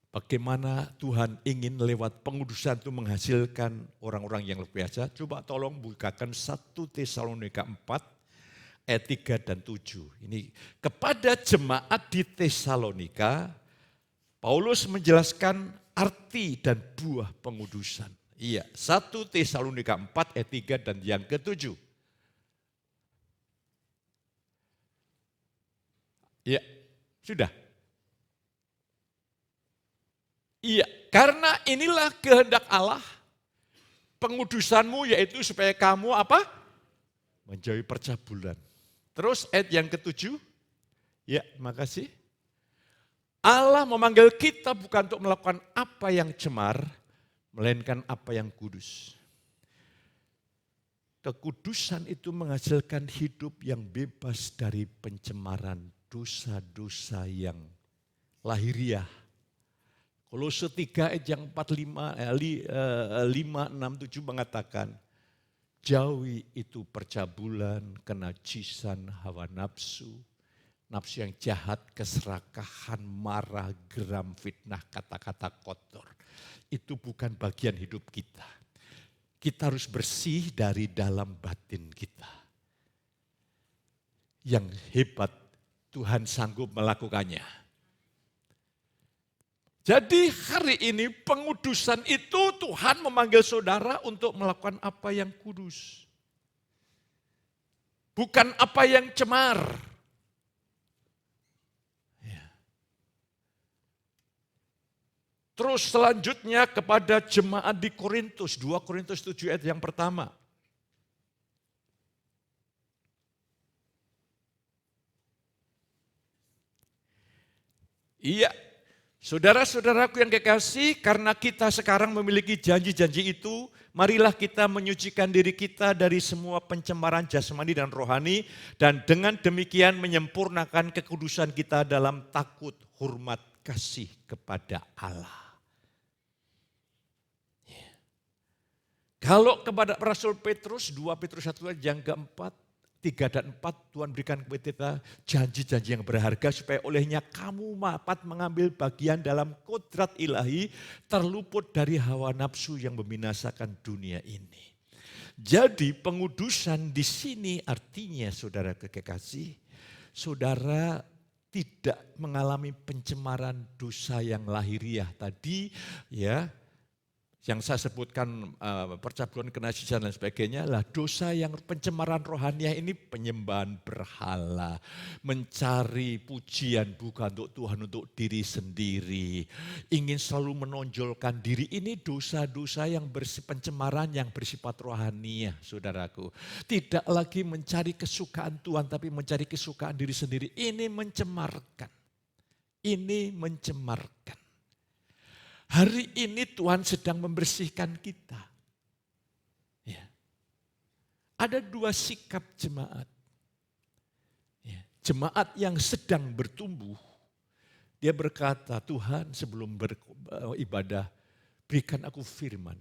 bagaimana Tuhan ingin lewat pengudusan itu menghasilkan orang-orang yang luar biasa. Coba tolong bukakan 1 Tesalonika 4 ayat 3 dan 7. Ini kepada jemaat di Tesalonika, Paulus menjelaskan arti dan buah pengudusan. Iya, 1 Tesalonika 4 ayat 3 dan yang ke-7. Iya, sudah. Iya, karena inilah kehendak Allah, pengudusanmu yaitu supaya kamu apa? Menjauhi percabulan. Terus ayat yang ke-7, ya makasih. Allah memanggil kita bukan untuk melakukan apa yang cemar, melainkan apa yang kudus. Kekudusan itu menghasilkan hidup yang bebas dari pencemaran dosa-dosa yang lahiriah. Kolose 3 ayat yang 5, 6, 7 mengatakan, jauhi itu percabulan, kenajisan, hawa nafsu, nafsu yang jahat, keserakahan, marah, geram, fitnah, kata-kata kotor. Itu bukan bagian hidup kita. Kita harus bersih dari dalam batin kita. Yang hebat, Tuhan sanggup melakukannya. Jadi hari ini pengudusan itu Tuhan memanggil saudara untuk melakukan apa yang kudus. Bukan apa yang cemar. Terus selanjutnya kepada jemaat di Korintus, 2 Korintus 7 ayat yang pertama. Iya, saudara-saudaraku yang kekasih, karena kita sekarang memiliki janji-janji itu, marilah kita menyucikan diri kita dari semua pencemaran jasmani dan rohani, dan dengan demikian menyempurnakan kekudusan kita dalam takut, hormat, kasih kepada Allah. Kalau kepada Rasul Petrus, 2 Petrus 1 yang keempat, 3 dan 4, Tuhan berikan kepada kita janji-janji yang berharga supaya olehnya kamu dapat mengambil bagian dalam kodrat ilahi, terluput dari hawa nafsu yang membinasakan dunia ini. Jadi pengudusan di sini artinya saudara kekasih, saudara tidak mengalami pencemaran dosa yang lahiriah tadi ya. Yang saya sebutkan percabulan, kenajisan dan sebagainya adalah dosa yang pencemaran rohaniah ini, penyembahan berhala, mencari pujian bukan untuk Tuhan, untuk diri sendiri, ingin selalu menonjolkan diri, ini dosa-dosa yang pencemaran yang bersifat rohaniah saudaraku. Tidak lagi mencari kesukaan Tuhan tapi mencari kesukaan diri sendiri, ini mencemarkan. Ini mencemarkan. Hari ini Tuhan sedang membersihkan kita. Ya. Ada 2 sikap jemaat. Ya. Jemaat yang sedang bertumbuh, dia berkata, Tuhan sebelum beribadah, berikan aku firman.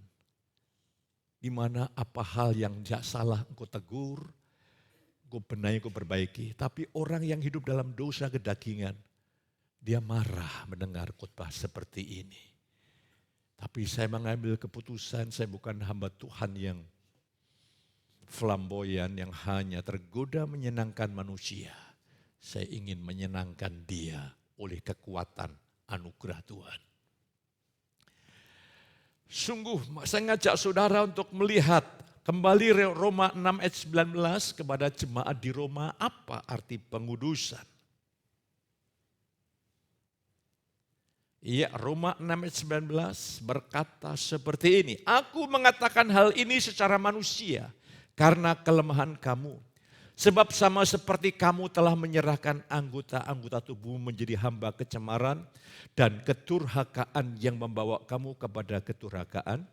Di mana apa hal yang tidak salah engkau tegur, engkau benahi, engkau perbaiki. Tapi orang yang hidup dalam dosa kedagingan, dia marah mendengar khotbah seperti ini. Tapi saya mengambil keputusan, saya bukan hamba Tuhan yang flamboyan, yang hanya tergoda menyenangkan manusia. Saya ingin menyenangkan Dia oleh kekuatan anugerah Tuhan. Sungguh saya ngajak saudara untuk melihat kembali Roma 6 ayat 19 kepada jemaat di Roma, apa arti pengudusan. Iya, Roma 6 ayat 19 berkata seperti ini. Aku mengatakan hal ini secara manusia karena kelemahan kamu. Sebab sama seperti kamu telah menyerahkan anggota-anggota tubuh menjadi hamba kecemaran dan keturhakaan yang membawa kamu kepada keturhakaan.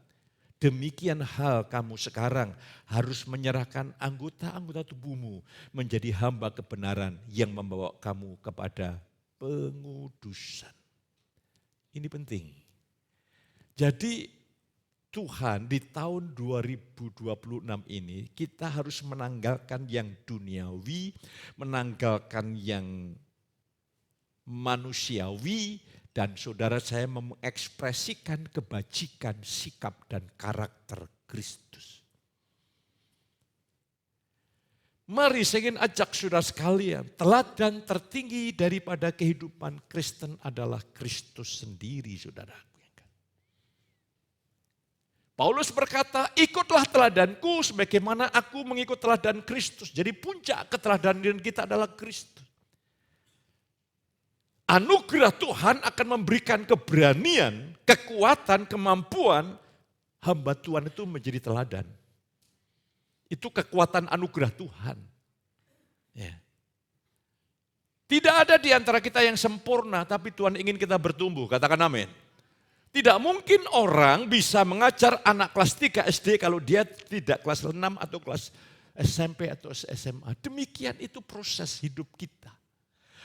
Demikian hal kamu sekarang harus menyerahkan anggota-anggota tubuhmu menjadi hamba kebenaran yang membawa kamu kepada pengudusan. Ini penting. Jadi Tuhan di tahun 2026 ini kita harus menanggalkan yang duniawi, menanggalkan yang manusiawi, dan saudara saya mengekspresikan kebajikan, sikap dan karakter Kristus. Mari saya ingin ajak saudara sekalian, teladan tertinggi daripada kehidupan Kristen adalah Kristus sendiri, saudara. Paulus berkata, ikutlah teladanku sebagaimana aku mengikut teladan Kristus. Jadi puncak keteladanan kita adalah Kristus. Anugerah Tuhan akan memberikan keberanian, kekuatan, kemampuan hamba Tuhan itu menjadi teladan. Itu kekuatan anugerah Tuhan. Ya. Tidak ada di antara kita yang sempurna, tapi Tuhan ingin kita bertumbuh. Katakan amin. Tidak mungkin orang bisa mengajar anak kelas 3 SD kalau dia tidak kelas 6 atau kelas SMP atau SMA. Demikian itu proses hidup kita.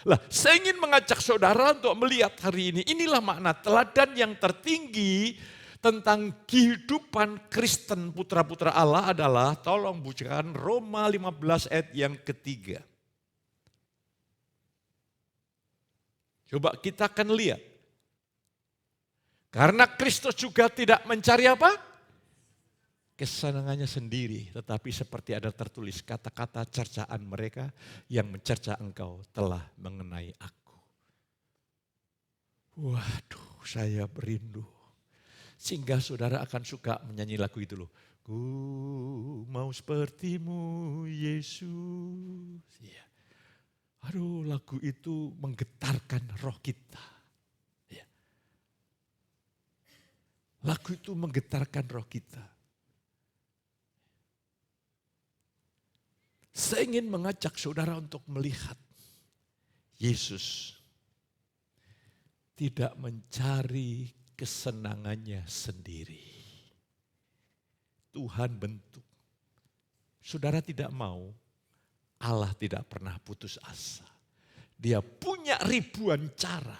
Lah, saya ingin mengajak saudara untuk melihat hari ini. Inilah makna teladan yang tertinggi tentang kehidupan Kristen putra-putra Allah adalah, tolong bukakan Roma 15 ayat yang ketiga. Coba kita akan lihat. Karena Kristus juga tidak mencari apa? Kesenangannya sendiri. Tetapi seperti ada tertulis kata-kata cercaan mereka yang mencerca engkau telah mengenai aku. Waduh, saya berindu. Sehingga saudara akan suka menyanyi lagu itu loh. Ku mau sepertimu Yesus. Ya. Aduh, lagu itu menggetarkan roh kita. Lagu itu menggetarkan roh kita. Saya ingin mengajak saudara untuk melihat Yesus tidak mencari kesenangannya sendiri. Tuhan bentuk. Saudara tidak mau, Allah tidak pernah putus asa. Dia punya ribuan cara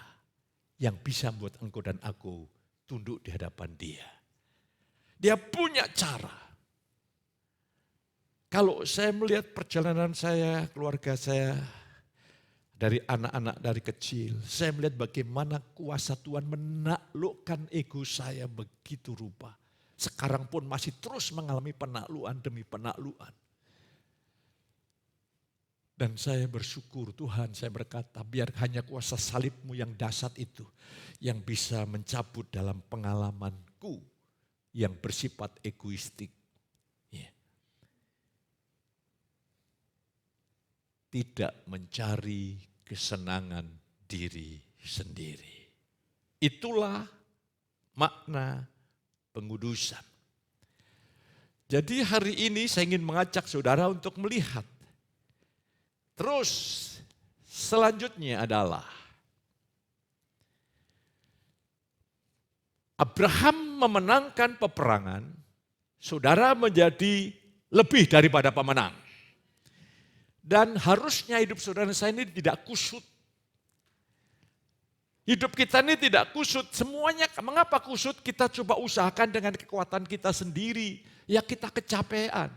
yang bisa membuat engkau dan aku tunduk di hadapan Dia. Dia punya cara. Kalau saya melihat perjalanan saya, keluarga saya, dari anak-anak dari kecil, saya melihat bagaimana kuasa Tuhan menaklukkan ego saya begitu rupa. Sekarang pun masih terus mengalami penaklukan demi penaklukan. Dan saya bersyukur Tuhan, saya berkata biar hanya kuasa salib-Mu yang dahsyat itu yang bisa mencabut dalam pengalamanku yang bersifat egoistik. Ya. Tidak mencari kesenangan diri sendiri. Itulah makna pengudusan. Jadi hari ini saya ingin mengajak saudara untuk melihat. Terus selanjutnya adalah Abraham memenangkan peperangan, saudara menjadi lebih daripada pemenang. Dan harusnya hidup saudara saya ini tidak kusut. Hidup kita ini tidak kusut, semuanya mengapa kusut? Kita coba usahakan dengan kekuatan kita sendiri, ya kita kecapean.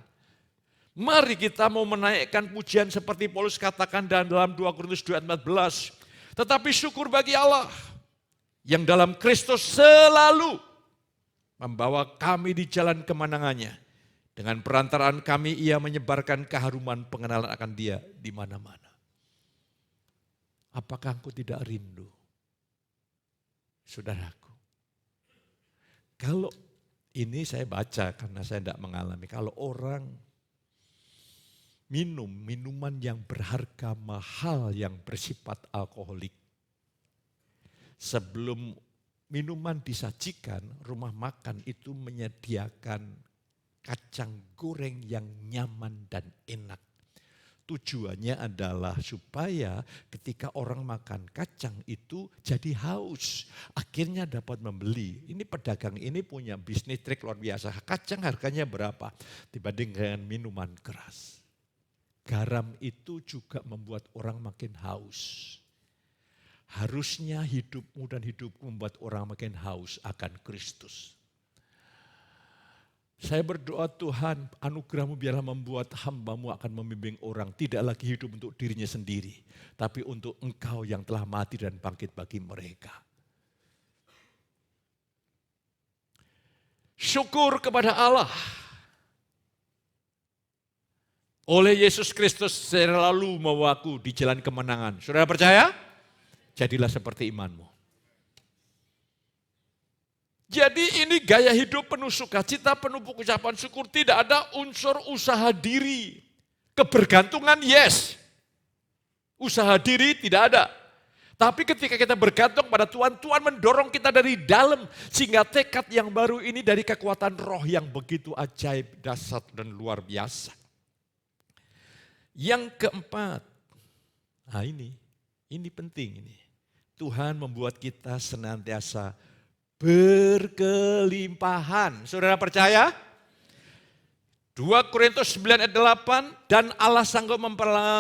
Mari kita mau menaikkan pujian seperti Paulus katakan dalam 2 Korintus 2:14. Tetapi syukur bagi Allah yang dalam Kristus selalu membawa kami di jalan kemenangannya. Dengan perantaraan kami ia menyebarkan keharuman pengenalan akan Dia di mana-mana. Apakah engkau tidak rindu? Saudaraku. Kalau ini saya baca karena saya tidak mengalami. Kalau orang minum minuman yang berharga mahal yang bersifat alkoholik. Sebelum minuman disajikan, rumah makan itu menyediakan kacang goreng yang nyaman dan enak. Tujuannya adalah supaya ketika orang makan kacang itu jadi haus. Akhirnya dapat membeli. Ini pedagang ini punya bisnis trik luar biasa. Kacang harganya berapa dibanding dengan minuman keras. Garam itu juga membuat orang makin haus. Harusnya hidupmu dan hidupku membuat orang makin haus akan Kristus. Saya berdoa Tuhan, anugerah-Mu biarlah membuat hamba-Mu akan membimbing orang tidak lagi hidup untuk dirinya sendiri, tapi untuk Engkau yang telah mati dan bangkit bagi mereka. Syukur kepada Allah. Oleh Yesus Kristus selalu membawaku di jalan kemenangan. Saudara percaya? Jadilah seperti imanmu. Jadi ini gaya hidup penuh sukacita, penuh ucapan syukur, tidak ada unsur usaha diri. Kebergantungan yes, usaha diri tidak ada. Tapi ketika kita bergantung pada Tuhan, Tuhan mendorong kita dari dalam. Sehingga tekad yang baru ini dari kekuatan roh yang begitu ajaib, dahsyat dan luar biasa. Yang keempat, nah ini penting ini. Tuhan membuat kita senantiasa berkelimpahan. Saudara percaya? 2 Korintus 9 ayat 8, dan Allah sanggup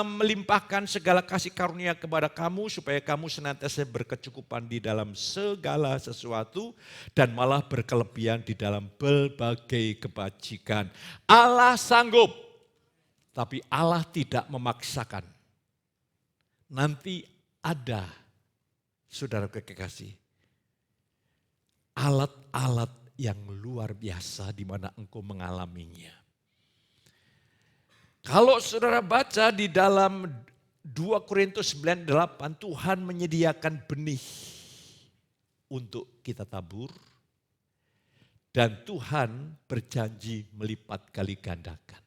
melimpahkan segala kasih karunia kepada kamu supaya kamu senantiasa berkecukupan di dalam segala sesuatu dan malah berkelebihan di dalam berbagai kebajikan. Allah sanggup, tapi Allah tidak memaksakan. Nanti ada, saudara kekasih, alat-alat yang luar biasa di mana engkau mengalaminya. Kalau saudara baca di dalam 2 Korintus 9:8, Tuhan menyediakan benih untuk kita tabur. Dan Tuhan berjanji melipat kali gandakan.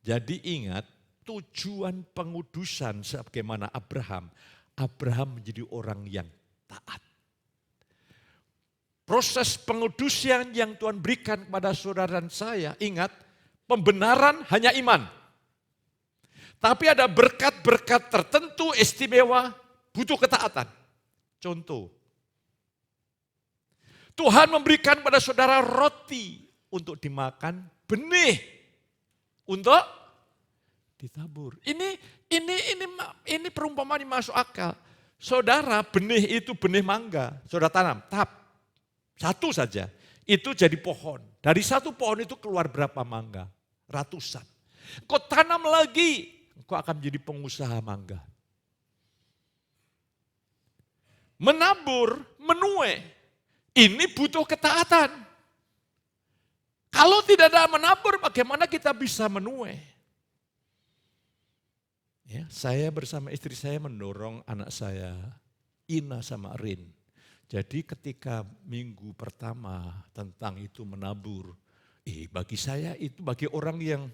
Jadi ingat, tujuan pengudusan sebagaimana Abraham menjadi orang yang taat. Proses pengudusan yang Tuhan berikan kepada saudara dan saya, ingat, pembenaran hanya iman. Tapi ada berkat-berkat tertentu istimewa butuh ketaatan. Contoh, Tuhan memberikan pada saudara roti untuk dimakan, benih untuk ditabur. Ini perumpamaan yang masuk akal. Saudara, benih itu benih mangga, saudara tanam, satu saja, itu jadi pohon. Dari satu pohon itu keluar berapa mangga? Ratusan. Kau tanam lagi, kau akan menjadi pengusaha mangga. Menabur, menuai, ini butuh ketaatan. Kalau tidak ada menabur, bagaimana kita bisa menuai? Ya, saya bersama istri saya mendorong anak saya, Ina sama Rin. Jadi ketika minggu pertama tentang itu menabur, bagi saya itu bagi orang yang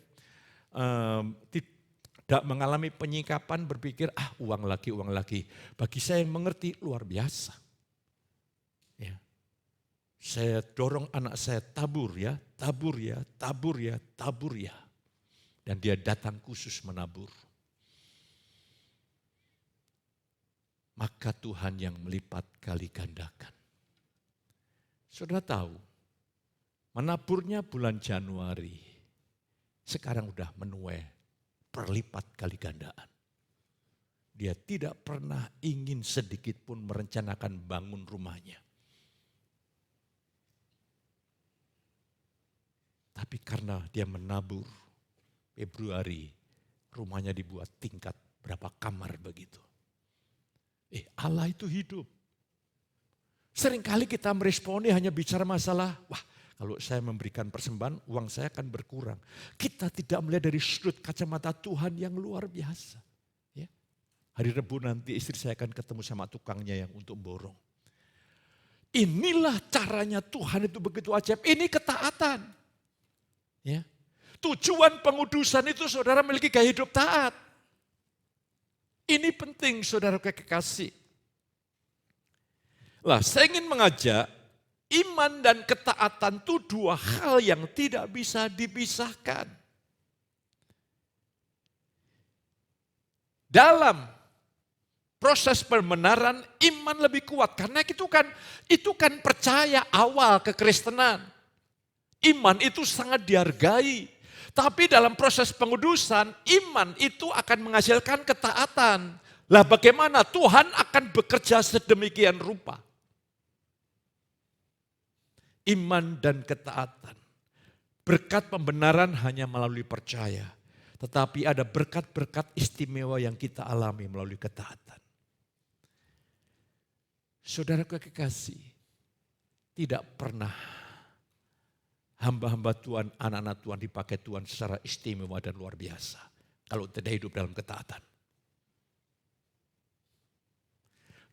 tidak mengalami penyikapan berpikir, uang lagi. Bagi saya yang mengerti luar biasa. Ya. Saya dorong anak saya tabur ya. Dan dia datang khusus menabur. Maka Tuhan yang melipat kali gandakan. Saudara tahu, menaburnya bulan Januari, sekarang udah menuai berlipat kali gandaan. Dia tidak pernah ingin sedikit pun merencanakan bangun rumahnya. Tapi karena dia menabur, Februari rumahnya dibuat tingkat berapa kamar begitu. Allah itu hidup. Seringkali kita meresponi hanya bicara masalah, kalau saya memberikan persembahan, uang saya akan berkurang. Kita tidak melihat dari sudut kacamata Tuhan yang luar biasa. Ya. Hari Rebu nanti istri saya akan ketemu sama tukangnya yang untuk borong. Inilah caranya Tuhan itu begitu ajaib. Ini ketaatan. Ya. Tujuan pengudusan itu saudara memiliki gaya hidup taat. Ini penting saudara kekasih. Saya ingin mengajak, iman dan ketaatan itu dua hal yang tidak bisa dipisahkan. Dalam proses pembenaran, iman lebih kuat. Karena itu kan percaya awal kekristenan. Iman itu sangat dihargai. Tapi dalam proses pengudusan, iman itu akan menghasilkan ketaatan. Bagaimana Tuhan akan bekerja sedemikian rupa? Iman dan ketaatan. Berkat pembenaran hanya melalui percaya. Tetapi ada berkat-berkat istimewa yang kita alami melalui ketaatan. Saudara kekasih, tidak pernah hamba-hamba Tuhan, anak-anak Tuhan dipakai Tuhan secara istimewa dan luar biasa. Kalau tidak hidup dalam ketaatan.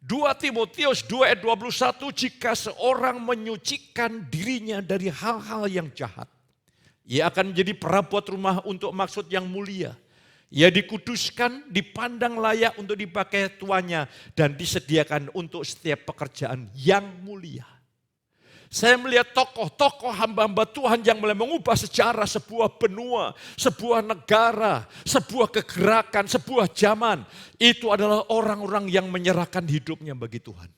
2 Timotius 2 ayat 21, jika seorang menyucikan dirinya dari hal-hal yang jahat, ia akan menjadi perabot rumah untuk maksud yang mulia. Ia dikuduskan, dipandang layak untuk dipakai tuannya, dan disediakan untuk setiap pekerjaan yang mulia. Saya melihat tokoh-tokoh hamba-hamba Tuhan yang mulai mengubah sejarah sebuah benua, sebuah negara, sebuah kegerakan, sebuah zaman. Itu adalah orang-orang yang menyerahkan hidupnya bagi Tuhan.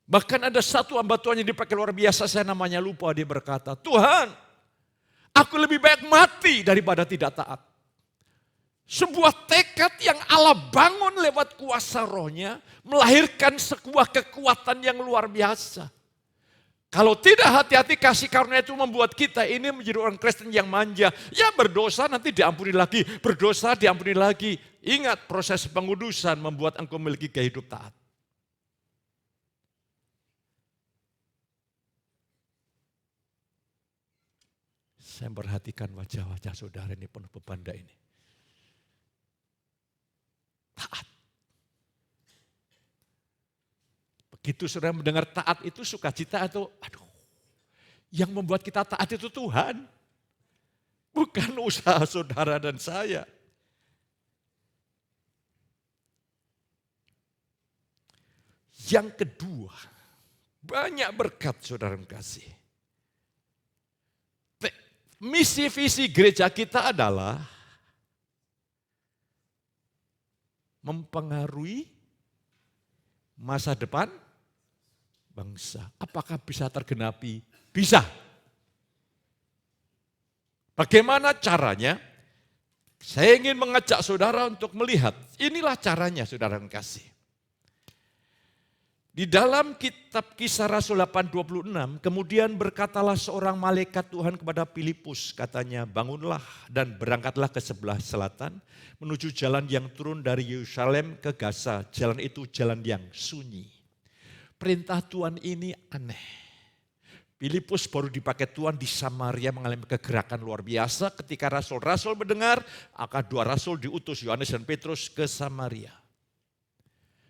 Bahkan ada satu hamba Tuhan yang dipakai luar biasa, saya namanya lupa, dia berkata, Tuhan, aku lebih baik mati daripada tidak taat. Sebuah tekad yang Allah bangun lewat kuasa rohnya, melahirkan sebuah kekuatan yang luar biasa. Kalau tidak hati-hati, kasih karunia itu membuat kita ini menjadi orang Kristen yang manja. Ya berdosa nanti diampuni lagi, berdosa diampuni lagi. Ingat, proses pengudusan membuat engkau memiliki kehidupan taat. Saya perhatikan wajah-wajah saudara ini penuh bebanda ini. Taat. Begitu saudara mendengar taat itu sukacita atau aduh. Yang membuat kita taat itu Tuhan. Bukan usaha saudara dan saya. Yang kedua, banyak berkat saudara kasih. Misi visi gereja kita adalah mempengaruhi masa depan bangsa. Apakah bisa tergenapi? Bisa. Bagaimana caranya? Saya ingin mengajak saudara untuk melihat. Inilah caranya saudara kasih. Di dalam kitab Kisah Rasul 8:26, kemudian berkatalah seorang malaikat Tuhan kepada Filipus, katanya, bangunlah dan berangkatlah ke sebelah selatan, menuju jalan yang turun dari Yerusalem ke Gaza. Jalan itu jalan yang sunyi. Perintah Tuhan ini aneh. Filipus baru dipakai Tuhan di Samaria mengalami kegerakan luar biasa ketika rasul-rasul mendengar, akan 2 rasul diutus Yohanes dan Petrus ke Samaria.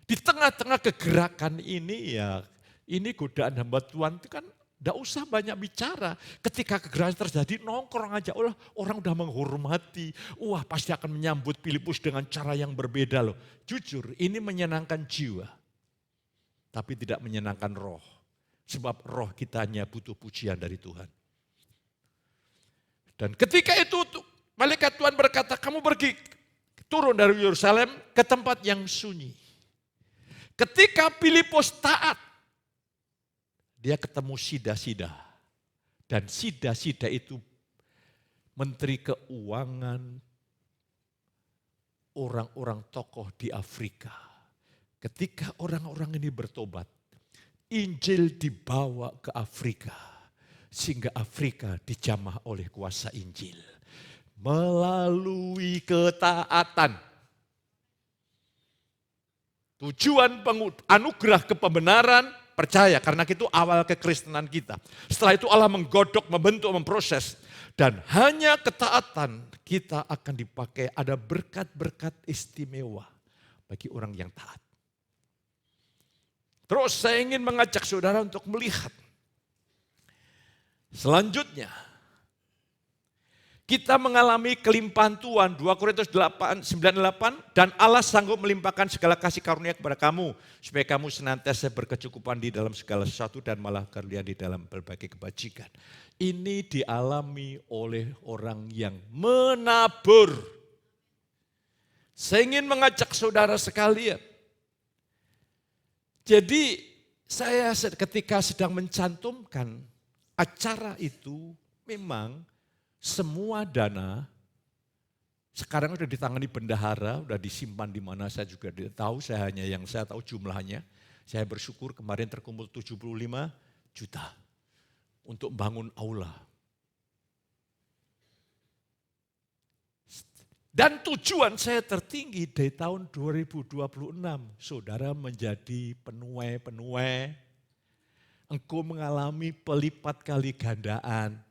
Di tengah-tengah kegerakan ini ya, ini godaan hamba Tuhan itu kan tidak usah banyak bicara. Ketika kegerakan terjadi nongkrong aja, orang udah menghormati. Wah pasti akan menyambut Filipus dengan cara yang berbeda loh. Jujur ini menyenangkan jiwa, tapi tidak menyenangkan roh. Sebab roh kita hanya butuh pujian dari Tuhan. Dan ketika itu malaikat Tuhan berkata, kamu pergi turun dari Yerusalem ke tempat yang sunyi. Ketika Filipus taat, dia ketemu Sida-Sida. Dan Sida-Sida itu menteri keuangan orang-orang tokoh di Afrika. Ketika orang-orang ini bertobat, Injil dibawa ke Afrika. Sehingga Afrika dijamah oleh kuasa Injil. Melalui ketaatan. Tujuan anugerah kepembenaran, percaya karena itu awal kekristenan kita. Setelah itu Allah menggodok, membentuk, memproses. Dan hanya ketaatan kita akan dipakai, ada berkat-berkat istimewa bagi orang yang taat. Terus saya ingin mengajak saudara untuk melihat. Selanjutnya, kita mengalami kelimpahan Tuhan, 2 Korintus 8:98, dan Allah sanggup melimpahkan segala kasih karunia kepada kamu, supaya kamu senantiasa berkecukupan di dalam segala sesuatu dan malah karunia di dalam berbagai kebajikan. Ini dialami oleh orang yang menabur. Saya ingin mengajak saudara sekalian. Jadi saya ketika sedang mencantumkan acara itu memang semua dana sekarang sudah ditangani bendahara, sudah disimpan di mana saya juga tidak tahu, saya hanya yang saya tahu jumlahnya. Saya bersyukur kemarin terkumpul 75 juta untuk bangun aula. Dan tujuan saya tertinggi dari tahun 2026, saudara menjadi penuai. Engkau mengalami pelipat kali gandaan.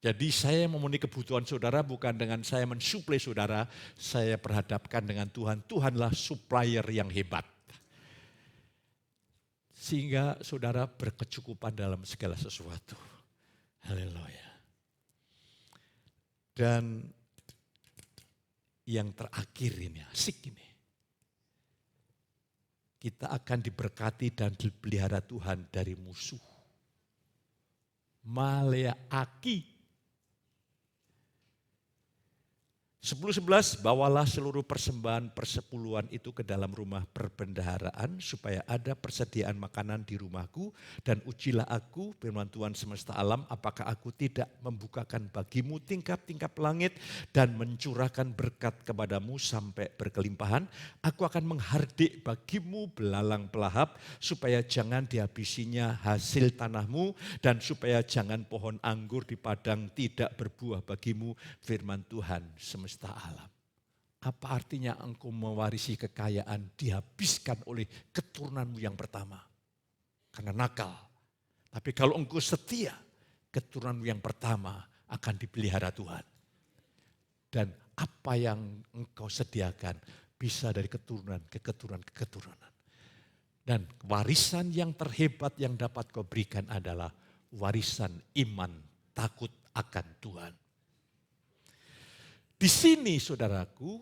Jadi saya memenuhi kebutuhan saudara bukan dengan saya mensuplai saudara, saya berhadapkan dengan Tuhan. Tuhanlah supplier yang hebat. Sehingga saudara berkecukupan dalam segala sesuatu. Haleluya. Dan yang terakhir ini, asik ini. Kita akan diberkati dan dipelihara Tuhan dari musuh. Maleaki. 10:11, bawalah seluruh persembahan persepuluhan itu ke dalam rumah perbendaharaan supaya ada persediaan makanan di rumahku dan ujilah aku, firman Tuhan semesta alam, apakah aku tidak membukakan bagimu tingkap-tingkap langit dan mencurahkan berkat kepadamu sampai berkelimpahan. Aku akan menghardik bagimu belalang pelahap supaya jangan dihabisinya hasil tanahmu dan supaya jangan pohon anggur di padang tidak berbuah bagimu, firman Tuhan semesta alam. Apa artinya engkau mewarisi kekayaan dihabiskan oleh keturunanmu yang pertama? Karena nakal. Tapi kalau engkau setia, keturunanmu yang pertama akan dipelihara Tuhan. Dan apa yang engkau sediakan bisa dari keturunan ke keturunan ke keturunan. Dan warisan yang terhebat yang dapat kau berikan adalah warisan iman takut akan Tuhan. Di sini saudaraku,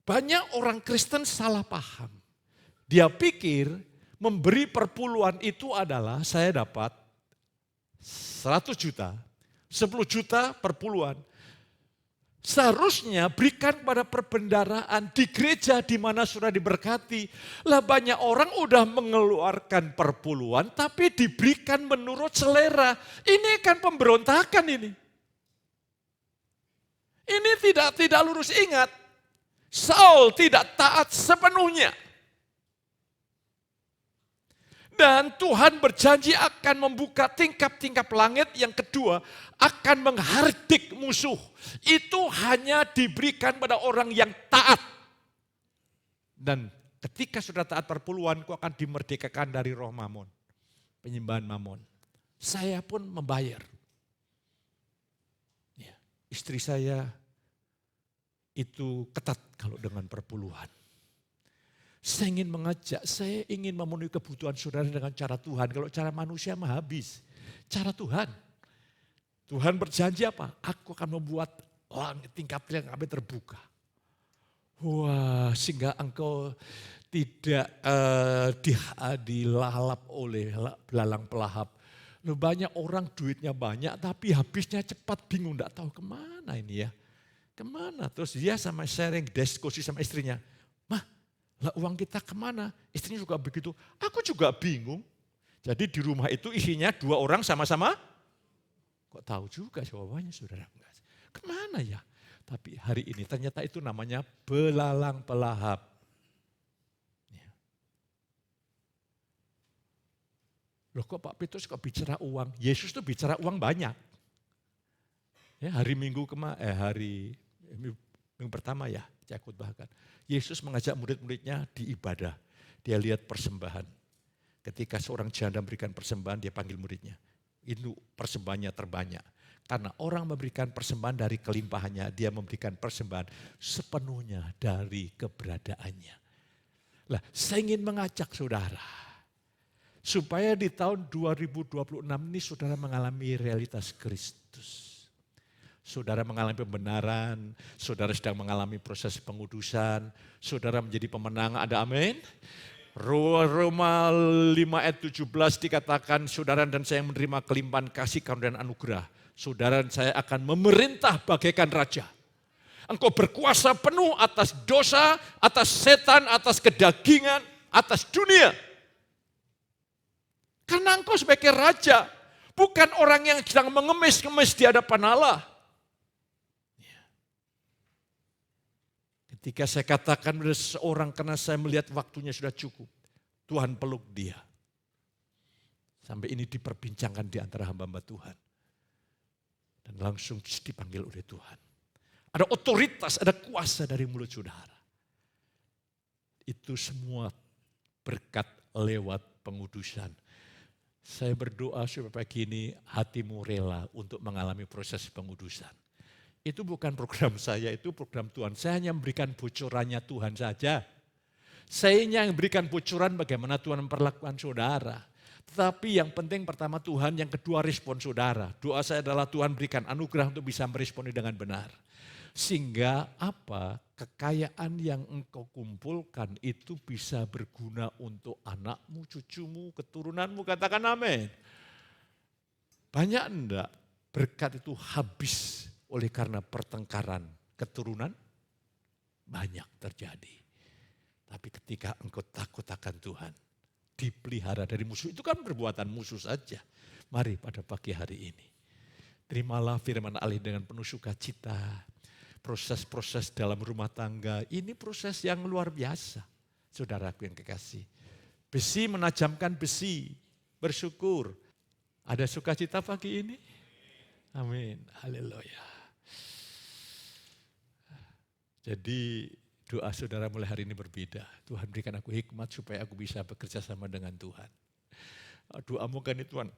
banyak orang Kristen salah paham. Dia pikir memberi perpuluhan itu adalah saya dapat 100 juta, 10 juta perpuluhan. Seharusnya berikan pada perbendaharaan di gereja di mana sudah diberkati. Lah banyak orang udah mengeluarkan perpuluhan tapi diberikan menurut selera. Ini kan pemberontakan ini. Ini tidak lurus. Ingat, Saul tidak taat sepenuhnya. Dan Tuhan berjanji akan membuka tingkap-tingkap langit. Yang kedua, akan menghardik musuh. Itu hanya diberikan pada orang yang taat. Dan ketika sudah taat perpuluhan, kau akan dimerdekakan dari roh mamon. Penyembahan mamon. Saya pun membayar. Istri saya itu ketat kalau dengan perpuluhan. Saya ingin mengajak, saya ingin memenuhi kebutuhan saudara dengan cara Tuhan. Kalau cara manusia mah habis. Cara Tuhan. Tuhan berjanji apa? Aku akan membuat langit tingkap-tingkap sampai terbuka. Wah, sehingga engkau tidak dilalap oleh belalang pelahap. Banyak orang duitnya banyak tapi habisnya cepat, bingung tidak tahu kemana ini ya. Kemana? Terus dia sama sharing diskusi sama istrinya. Mah, lah uang kita kemana? Istrinya juga begitu. Aku juga bingung. Jadi di rumah itu isinya 2 orang sama-sama. Kok tahu juga jawabannya saudara? Kemana ya? Tapi hari ini ternyata itu namanya belalang pelahap. Loh kok Pak Petrus kok bicara uang? Yesus tuh bicara uang banyak. Ya, hari Minggu pertama ya, saya khotbahkan. Yesus mengajak murid-muridnya di ibadah. Dia lihat persembahan. Ketika seorang janda memberikan persembahan, dia panggil muridnya. Itu persembahannya terbanyak. Karena orang memberikan persembahan dari kelimpahannya, dia memberikan persembahan sepenuhnya dari keberadaannya. Lah, saya ingin mengajak saudara. Supaya di tahun 2026 ini saudara mengalami realitas Kristus. Saudara mengalami pembenaran, saudara sedang mengalami proses pengudusan, saudara menjadi pemenang, ada amin. Roma 5 ayat 17 dikatakan, saudara dan saya menerima kelimpahan kasih karunia dan anugerah. Saudara dan saya akan memerintah bagaikan raja. Engkau berkuasa penuh atas dosa, atas setan, atas kedagingan, atas dunia. Karena engkau sebagai raja, bukan orang yang sedang mengemis-ngemis di hadapan Allah. Ketika saya katakan pada seseorang karena saya melihat waktunya sudah cukup, Tuhan peluk dia. Sampai ini diperbincangkan di antara hamba-hamba Tuhan. Dan langsung dipanggil oleh Tuhan. Ada otoritas, ada kuasa dari mulut saudara. Itu semua berkat lewat pengudusan. Saya berdoa supaya pagi ini hatimu rela untuk mengalami proses pengudusan. Itu bukan program saya, itu program Tuhan. Saya hanya memberikan bocorannya Tuhan saja. Saya hanya memberikan bocoran bagaimana Tuhan memperlakukan saudara. Tetapi yang penting pertama Tuhan, yang kedua respon saudara. Doa saya adalah Tuhan berikan anugerah untuk bisa meresponi dengan benar. Sehingga apa? Kekayaan yang engkau kumpulkan itu bisa berguna untuk anakmu, cucumu, keturunanmu. Katakan amin. Banyak enggak berkat itu habis oleh karena pertengkaran keturunan? Banyak terjadi. Tapi ketika engkau takut akan Tuhan, dipelihara dari musuh, itu kan perbuatan musuh saja. Mari pada pagi hari ini, terimalah firman Allah dengan penuh sukacita. Proses-proses dalam rumah tangga, ini proses yang luar biasa. Saudaraku yang kekasih. Besi menajamkan besi, bersyukur. Ada sukacita pagi ini? Amin, haleluya. Jadi doa saudara mulai hari ini berbeda. Tuhan berikan aku hikmat supaya aku bisa bekerja sama dengan Tuhan. Doamu kan itu Tuhan.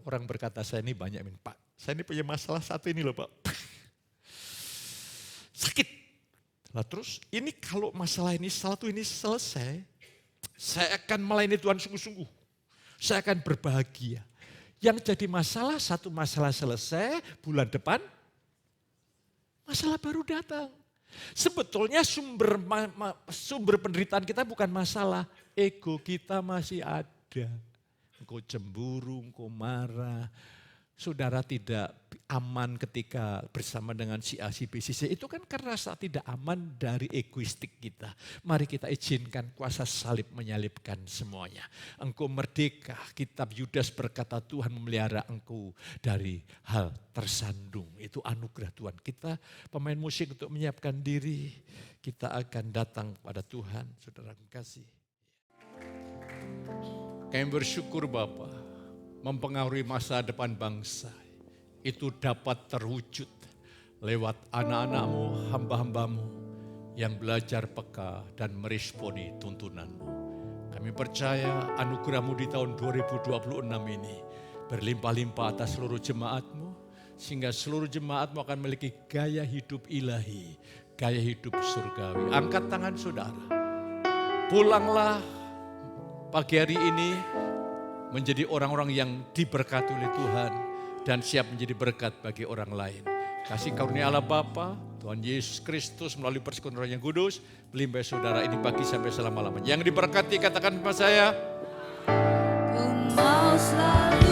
Orang berkata saya ini banyak, Pak. Saya ini punya masalah satu ini loh Pak. Sakit. Nah terus ini kalau masalah ini satu ini selesai, saya akan melayani Tuhan sungguh-sungguh. Saya akan berbahagia. Yang jadi masalah, satu masalah selesai, bulan depan masalah baru datang. Sebetulnya sumber penderitaan kita bukan masalah, ego kita masih ada. Engkau cemburu, engkau marah, saudara tidak aman ketika bersama dengan si A, si B, si C. Itu kan karena rasa tidak aman dari egoistik kita. Mari kita izinkan kuasa salib menyalibkan semuanya. Engkau merdeka, kitab Yudas berkata Tuhan memelihara engkau dari hal tersandung. Itu anugerah Tuhan. Kita pemain musik untuk menyiapkan diri, kita akan datang pada Tuhan, saudara kasih. Kami bersyukur Bapa, mempengaruhi masa depan bangsa itu dapat terwujud lewat anak-anakmu, hamba-hambamu yang belajar peka dan meresponi tuntunanmu. Kami percaya anugerahmu di tahun 2026 ini berlimpah-limpah atas seluruh jemaatmu, sehingga seluruh jemaatmu akan memiliki gaya hidup ilahi, gaya hidup surgawi. Angkat tangan saudara, pulanglah pagi hari ini menjadi orang-orang yang diberkati oleh Tuhan dan siap menjadi berkat bagi orang lain. Kasih karunia Allah Bapa, Tuhan Yesus Kristus melalui persekutuan Roh yang Kudus, melimpah saudara ini pagi sampai selama-lamanya. Yang diberkati katakan sama saya. Ku mau selalu